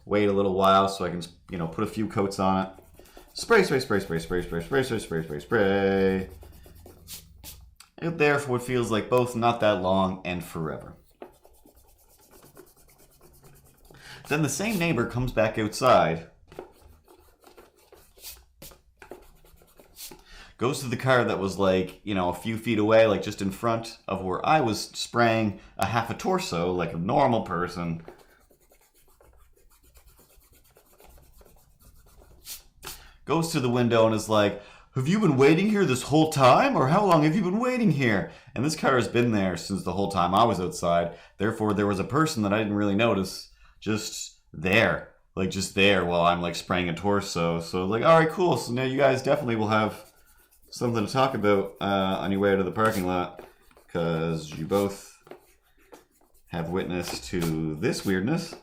Wait a little while so I can, put a few coats on it. Spray. Out there for what feels like both not that long and forever. Then the same neighbor comes back outside, goes to the car that was like, a few feet away, like just in front of where I was spraying a half a torso like a normal person. Goes to the window and is like, have you been waiting here this whole time? Or how long have you been waiting here? And this car has been there since the whole time I was outside. Therefore, there was a person that I didn't really notice just there while I'm like spraying a torso. So like, all right, cool. So now you guys definitely will have something to talk about on your way to the parking lot, because you both have witness to this weirdness.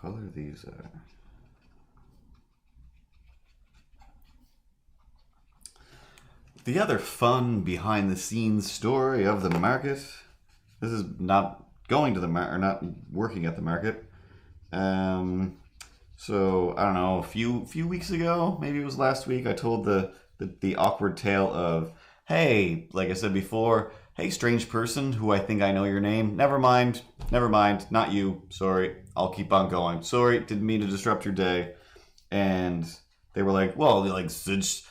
Color these are. The other fun behind the scenes story of the market. This is not going to the market, or not working at the market. So I don't know, a few weeks ago, maybe it was last week, I told the awkward tale of, hey, like I said before, hey, strange person who I think I know your name. Never mind, not you. Sorry, I'll keep on going. Sorry, didn't mean to disrupt your day. And they were like, well, like since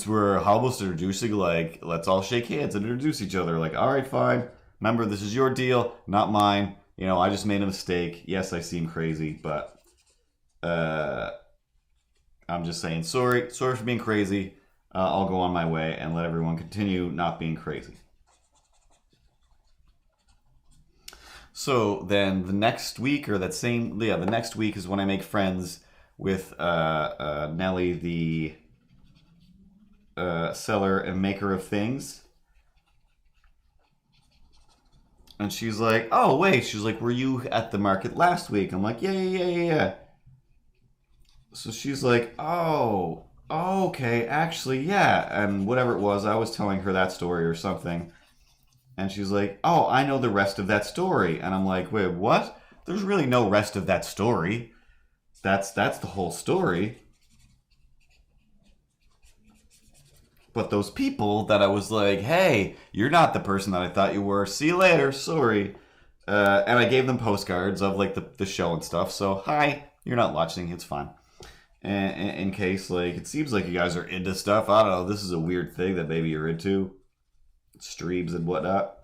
we're almost introducing, like, let's all shake hands and introduce each other. Like, all right, fine. Remember, this is your deal, not mine. I just made a mistake. Yes, I seem crazy, but I'm just saying sorry for being crazy. I'll go on my way and let everyone continue not being crazy. So then the next week, the next week is when I make friends with Nellie, the seller and maker of things. And she's like, oh, wait. She's like, were you at the market last week? I'm like, yeah. So she's like, oh, okay, actually, yeah. And whatever it was, I was telling her that story or something. And she's like, oh, I know the rest of that story. And I'm like, wait, what? There's really no rest of that story. That's the whole story. But those people that I was like, hey, you're not the person that I thought you were. See you later. Sorry. And I gave them postcards of like the show and stuff. So, hi, you're not watching. It's fine. And in case like it seems like you guys are into stuff. I don't know. This is a weird thing that maybe you're into. Streams and whatnot.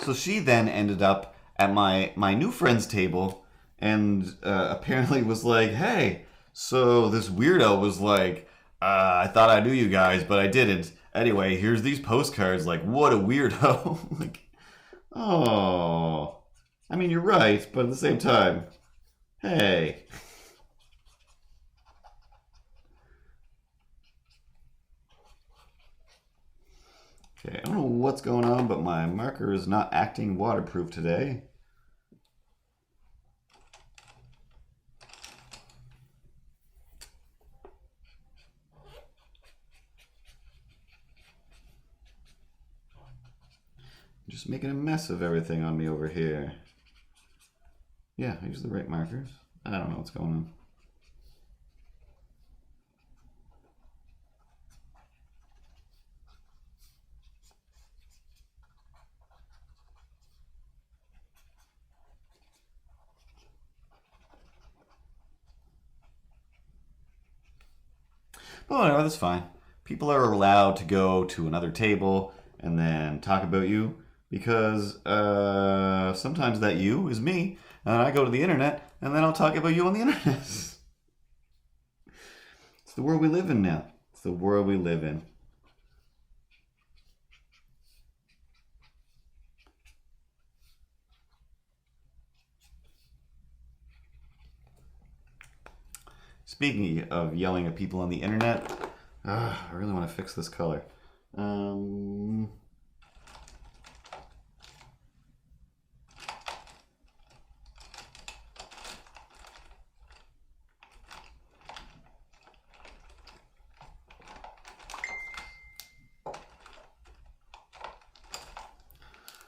So she then ended up at my new friend's table and apparently was like, hey, so this weirdo was like, I thought I knew you guys, but I didn't. Anyway, here's these postcards. Like, what a weirdo. Like, oh. I mean, you're right, but at the same time, hey. Okay, I don't know what's going on, but my marker is not acting waterproof today. Just making a mess of everything on me over here. Yeah, I use the right markers. I don't know what's going on. But whatever, that's fine. People are allowed to go to another table and then talk about you because sometimes that you is me, and I go to the internet and then I'll talk about you on the internet. It's the world we live in now. It's the world we live in. Speaking of yelling at people on the internet, I really want to fix this color.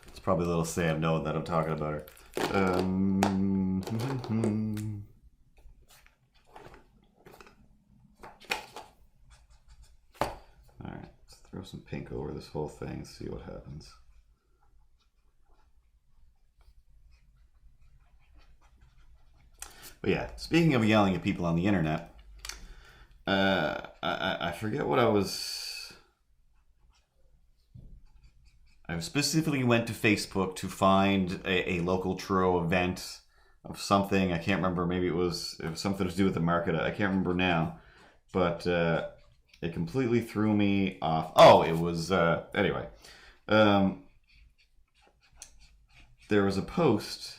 It's probably a little Sam knowing that I'm talking about her. Alright, let's throw some pink over this whole thing and see what happens. But yeah, speaking of yelling at people on the internet, I forget what I specifically went to Facebook to find a local Truro event of something. I can't remember. Maybe it was something to do with the market. I can't remember now. But it completely threw me off. Oh, it was... anyway. There was a post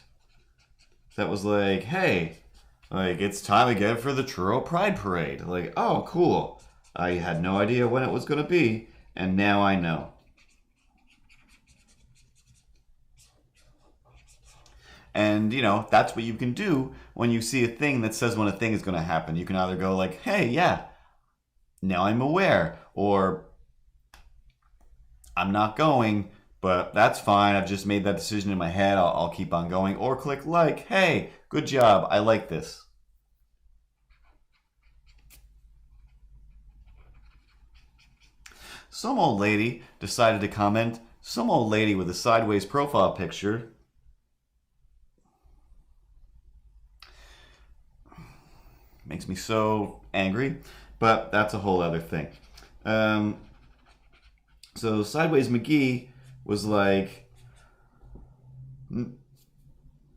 that was like, hey, like, it's time again for the Truro Pride Parade. Like, oh, cool. I had no idea when it was going to be, and now I know. And, you know, that's what you can do when you see a thing that says when a thing is going to happen. You can either go like, hey, yeah, now I'm aware, or I'm not going, but that's fine. I've just made that decision in my head. I'll keep on going. Or click like, hey, good job. I like this. Some old lady decided to comment. Some old lady with a sideways profile picture. Makes me so angry, but that's a whole other thing. So Sideways McGee was like,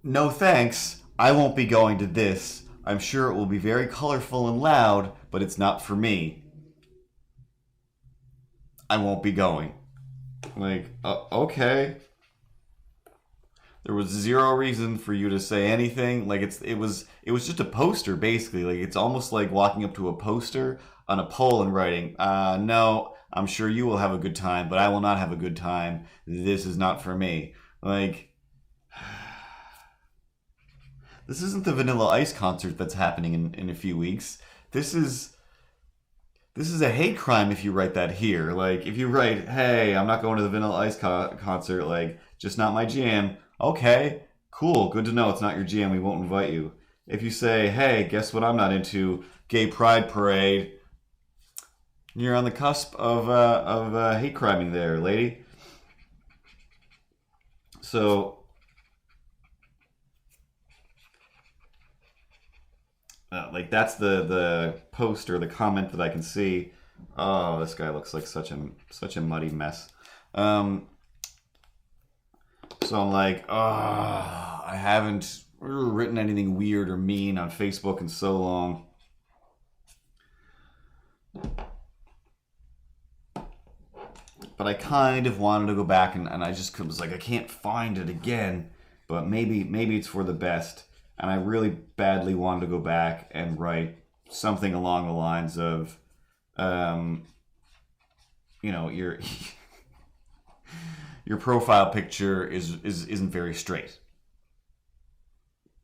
no thanks, I won't be going to this. I'm sure it will be very colorful and loud, but it's not for me. I won't be going. Like, okay. There was zero reason for you to say anything. Like it was just a poster basically. Like it's almost like walking up to a poster on a pole and writing, no, I'm sure you will have a good time, but I will not have a good time. This is not for me. Like this isn't the Vanilla Ice concert that's happening in a few weeks. This is a hate crime if you write that here. Like if you write, hey, I'm not going to the Vanilla Ice concert, like just not my jam. Okay, Cool, good to know it's not your jam. We won't invite you. If you say, hey, guess what I'm not into? Gay pride parade. You're on the cusp of hate criming there, lady. So, like that's the post or the comment that I can see. Oh, this guy looks like such a muddy mess. Um, so I'm like, oh, I haven't written anything weird or mean on Facebook in so long. But I kind of wanted to go back and I just was like, I can't find it again. But maybe it's for the best. And I really badly wanted to go back and write something along the lines of, um, your your profile picture isn't very straight.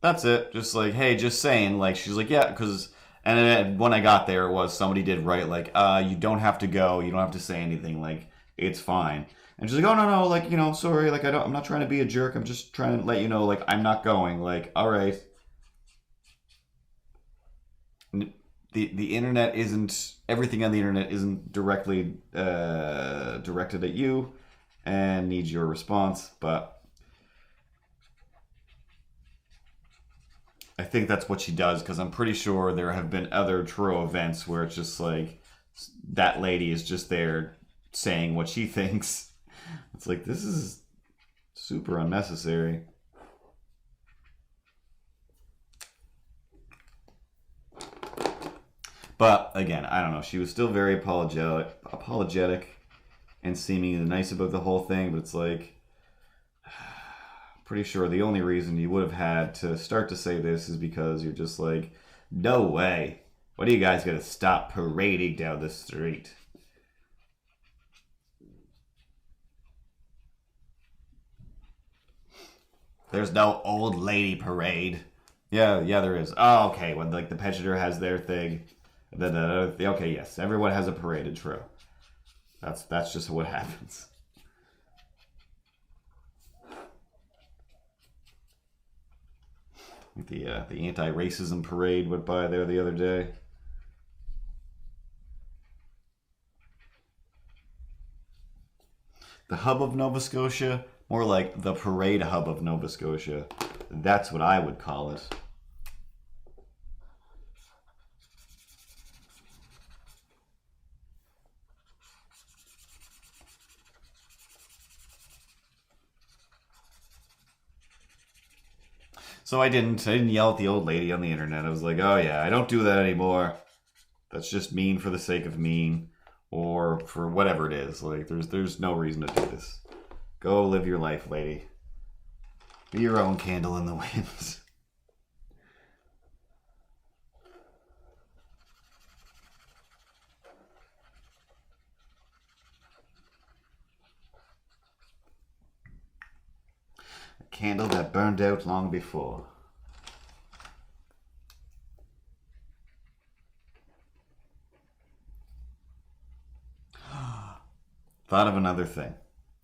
That's it. Just like, hey, just saying. Like, she's like, yeah, because. And then when I got there, it was somebody did write like, you don't have to go, you don't have to say anything. Like, it's fine. And she's like, oh no, like, sorry, like I'm not trying to be a jerk. I'm just trying to let you know, like, I'm not going. Like, all right. The internet isn't everything on the internet isn't directly directed at you and needs your response, but I think that's what she does because I'm pretty sure there have been other Truro events where it's just like that lady is just there saying what she thinks. It's like, this is super unnecessary. But again, I don't know. She was still very apologetic and seeming nice about the whole thing, but it's like, pretty sure the only reason you would have had to start to say this is because you're just like, no way. What are you guys going to stop parading down the street? There's no old lady parade. Yeah, there is. Oh, okay. When like the Pettitor has their thing, then okay, yes, everyone has a parade in Truro. That's just what happens. The anti-racism parade went by there the other day. The hub of Nova Scotia, more like the parade hub of Nova Scotia. That's what I would call it. So I didn't yell at the old lady on the internet. I was like, oh yeah, I don't do that anymore. That's just mean for the sake of mean, or for whatever it is. Like there's no reason to do this. Go live your life, lady. Be your own candle in the wind. A candle that burned out long before. Thought of another thing.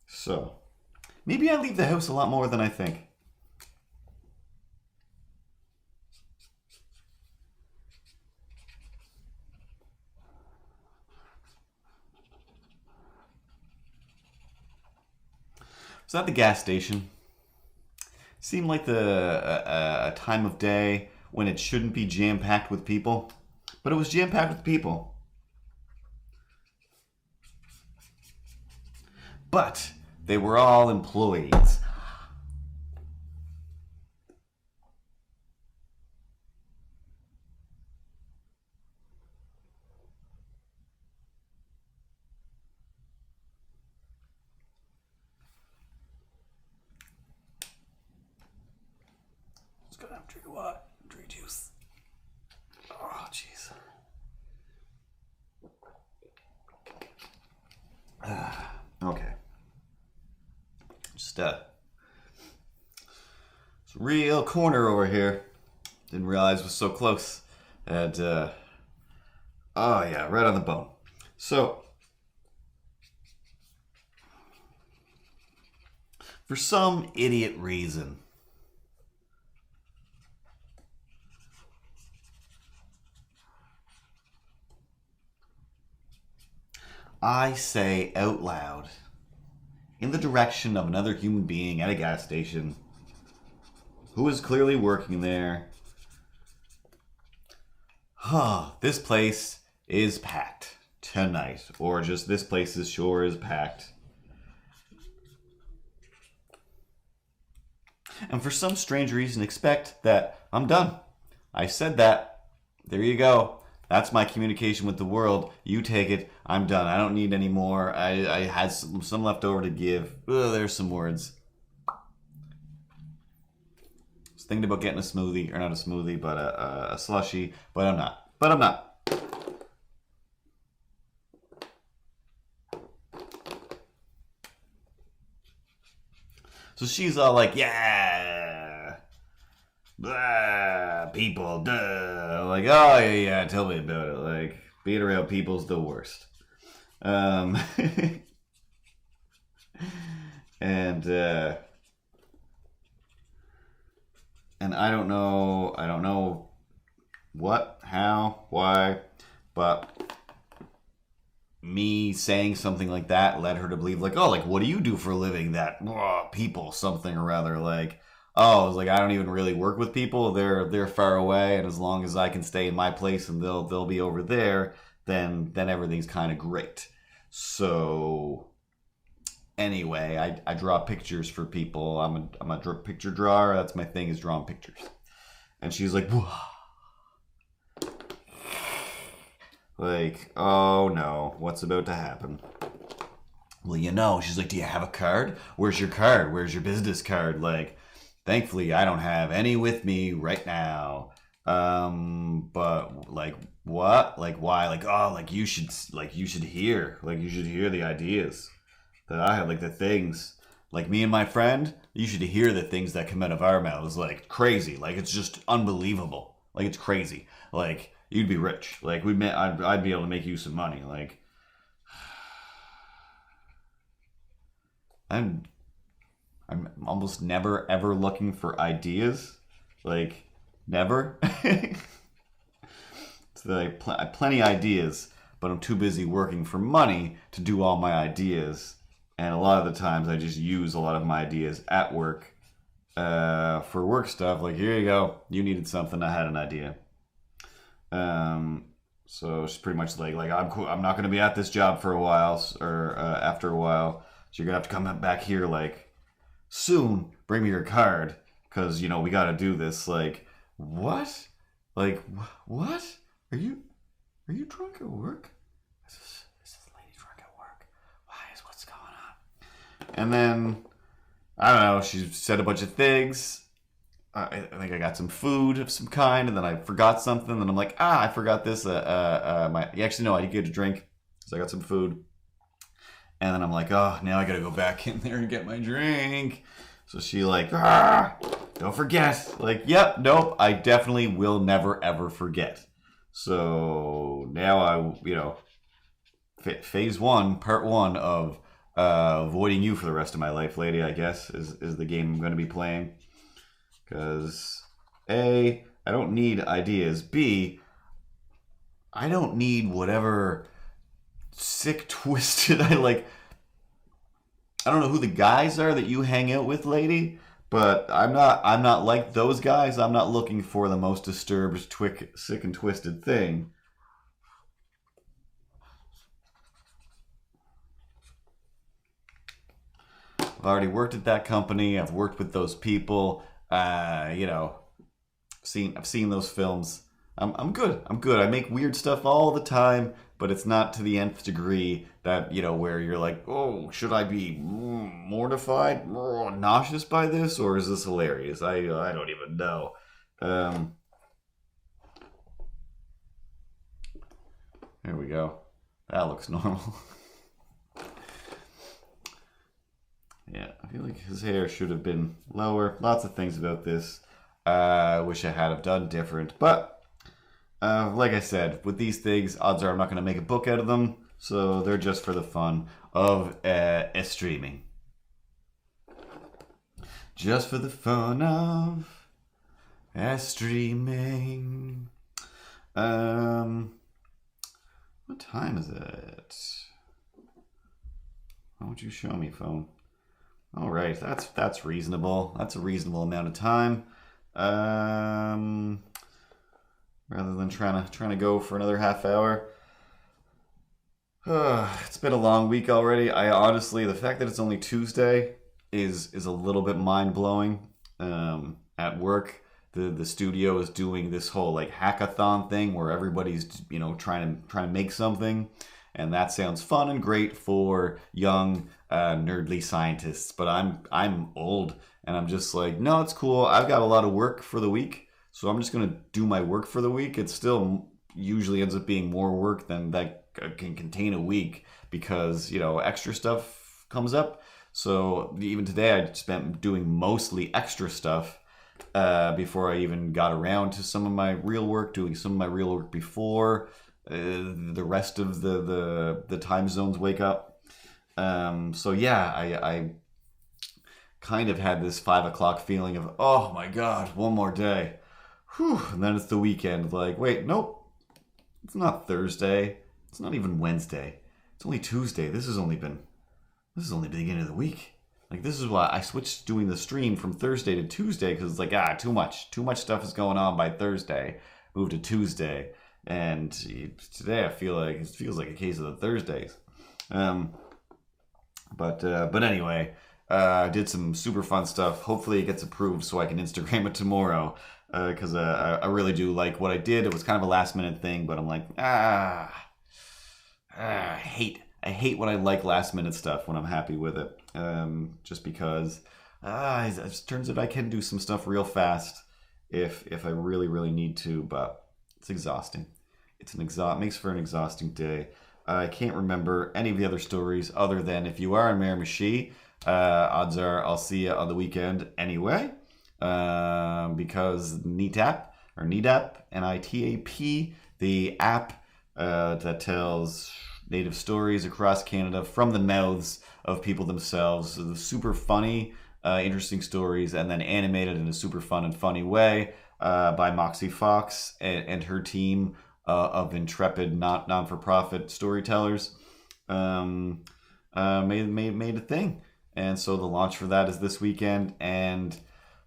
So, maybe I leave the house a lot more than I think. Was at the gas station. Seemed like a time of day when it shouldn't be jam-packed with people, but it was jam-packed with people. But they were all employees. Let's go down and drink what? Drink juice. Oh, jeez. Okay. Just it's a real corner over here. Didn't realize it was so close. And oh yeah, right on the bone. So for some idiot reason, I say out loud, in the direction of another human being at a gas station who is clearly working there. This place is packed tonight. Or just this place is sure is packed. And for some strange reason, expect that I'm done. I said that. There you go. That's my communication with the world. You take it. I'm done. I don't need any more. I had some left over to give. There's some words. I was thinking about getting a smoothie, or not a smoothie, but a slushie, but I'm not. So she's all like, yeah, blah, people, duh. Like, oh, yeah, tell me about it. Like, being around people's the worst. And I don't know what, how, why, but me saying something like that led her to believe, like, oh, like, what do you do for a living? That people, something or other. Like, oh, I was like, I don't even really work with people. They're far away, and as long as I can stay in my place and they'll be over there, then everything's kind of great. So anyway, I draw pictures for people. I'm a picture drawer. That's my thing, is drawing pictures. And she's like, whoa. Like, oh no, what's about to happen? Well, she's like, do you have a card? Where's your card? Where's your business card? Like, thankfully, I don't have any with me right now. But like, what? Like, why? Like, oh, like you should hear the ideas that I have, like the things, like me and my friend, you should hear the things that come out of our mouths, like crazy. Like, it's just unbelievable. Like, it's crazy. Like, you'd be rich. Like, I'd be able to make you some money. Like, I'm almost never ever looking for ideas. Like, never. So I have plenty of ideas, but I'm too busy working for money to do all my ideas. And a lot of the times I just use a lot of my ideas at work for work stuff. Like, here you go. You needed something. I had an idea. So she's pretty much like I'm cool. I'm not going to be at this job for a while, or after a while. So you're gonna have to come back here like soon. Bring me your card, because we got to do this. Like, what? Like, what? Are you drunk at work? Is this lady drunk at work? What's going on? And then I don't know. She said a bunch of things. I think I got some food of some kind, and then I forgot something, and I'm like, I forgot this. Actually, no, I did get a drink, so I got some food. And then I'm like, oh, now I gotta go back in there and get my drink. So she like, don't forget. Like, yep, nope, I definitely will never, ever forget. So now phase one, part one of avoiding you for the rest of my life, lady, I guess, is the game I'm going to be playing. Because A, I don't need ideas. B, I don't need whatever sick, twisted, I don't know who the guys are that you hang out with, lady, but I'm not like those guys. I'm not looking for the most disturbed, sick and twisted thing. I've already worked at that company. I've worked with those people. I've seen those films. I'm good. I make weird stuff all the time, but it's not to the nth degree that, where you're like, oh, should I be mortified, nauseous by this, or is this hilarious? I don't even know. There we go. That looks normal. Yeah, I feel like his hair should have been lower. Lots of things about this I wish I had have done different, but like I said, with these things, odds are I'm not going to make a book out of them, so they're just for the fun of streaming. Just for the fun of streaming. What time is it? Why don't you show me, phone? All right, that's reasonable. That's a reasonable amount of time. Rather than trying to go for another half hour. It's been a long week already. I honestly, the fact that it's only Tuesday is a little bit mind blowing. At work, the studio is doing this whole like hackathon thing where everybody's trying to make something, and that sounds fun and great for young nerdly scientists. But I'm old, and I'm just like, no, it's cool. I've got a lot of work for the week, so I'm just gonna do my work for the week. It still usually ends up being more work than that can contain a week because extra stuff comes up. So even today I spent doing mostly extra stuff before I even got around to some of my real work, doing some of my real work before the rest of the time zones wake up. So yeah, I kind of had this 5 o'clock feeling of, oh my god, one more day. Whew. And then it's the weekend. Like, wait, nope. It's not Thursday. It's not even Wednesday. It's only Tuesday. This is only the beginning of the week. Like, this is why I switched doing the stream from Thursday to Tuesday, because it's like, too much stuff is going on by Thursday. Move to Tuesday. And today I feel like it feels like a case of the Thursdays. But anyway, I did some super fun stuff. Hopefully it gets approved so I can Instagram it tomorrow. Because I really do like what I did. It was kind of a last minute thing, but I'm like, I hate when I like last minute stuff when I'm happy with it. Just because it turns out I can do some stuff real fast if I really, really need to, but it's exhausting. Makes for an exhausting day. I can't remember any of the other stories other than if you are in Miramichi, odds are I'll see you on the weekend anyway. Because NETAP, NITAP, the app that tells native stories across Canada from the mouths of people themselves. So the super funny, interesting stories, and then animated in a super fun and funny way by Moxie Fox and her team of intrepid, non-for-profit storytellers. Made a thing. And so the launch for that is this weekend, and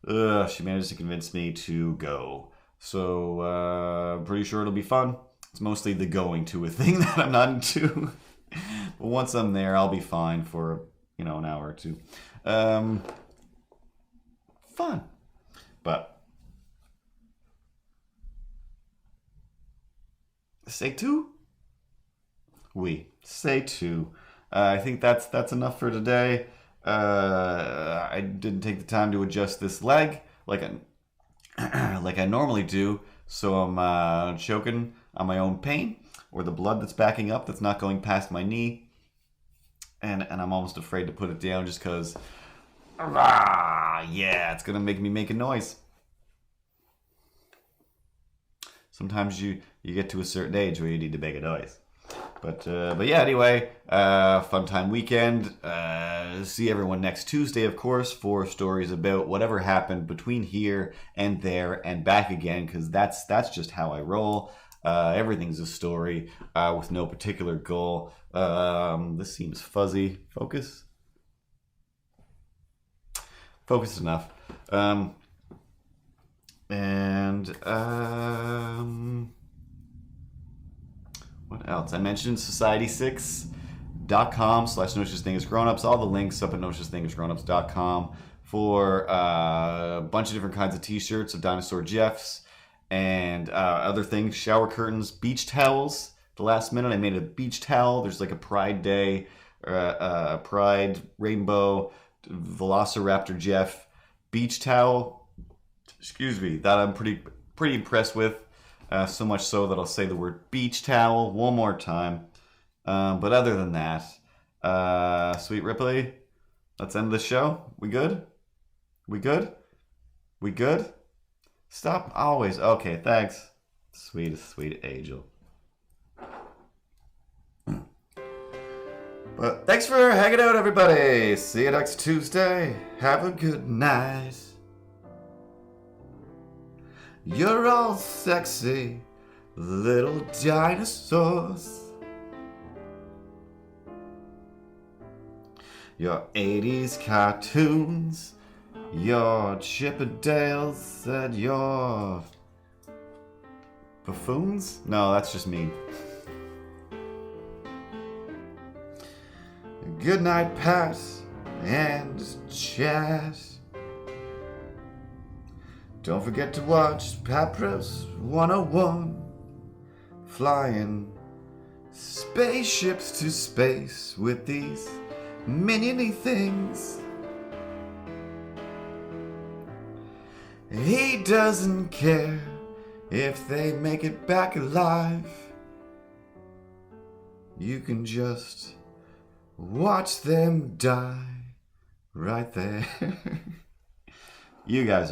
she managed to convince me to go. So, pretty sure it'll be fun. It's mostly the going to a thing that I'm not into. But once I'm there, I'll be fine for, an hour or two. Fun. But, say two? Say two. I think that's enough for today. I didn't take the time to adjust this leg like I normally do, so I'm choking on my own pain or the blood that's backing up that's not going past my knee, and I'm almost afraid to put it down just because, it's gonna make me make a noise. Sometimes you get to a certain age where you need to make a noise. But yeah, anyway, fun time weekend. See everyone next Tuesday, of course, for stories about whatever happened between here and there and back again, because that's just how I roll. Everything's a story with no particular goal. This seems fuzzy. Focus enough. What else? I mentioned society6.com/no such thing as grownups. All the links up at no such thing as grownups.com for a bunch of different kinds of t-shirts of Dinosaur Jeffs and other things, shower curtains, beach towels. The last minute I made a beach towel. There's like a Pride Day, Pride Rainbow Velociraptor Jeff beach towel. Excuse me, that I'm pretty impressed with. So much so that I'll say the word beach towel one more time. But other than that, Sweet Ripley, let's end the show. We good? We good? We good? Stop always. Okay, thanks. Sweet angel. But thanks for hanging out, everybody. See you next Tuesday. Have a good night. You're all sexy little dinosaurs. your 80s cartoons, your Chippendales, and your buffoons? No, that's just me. Good night, Pat and Chat. Don't forget to watch Papyrus 101, flying spaceships to space with these miniony things. He doesn't care if they make it back alive. You can just watch them die right there. You guys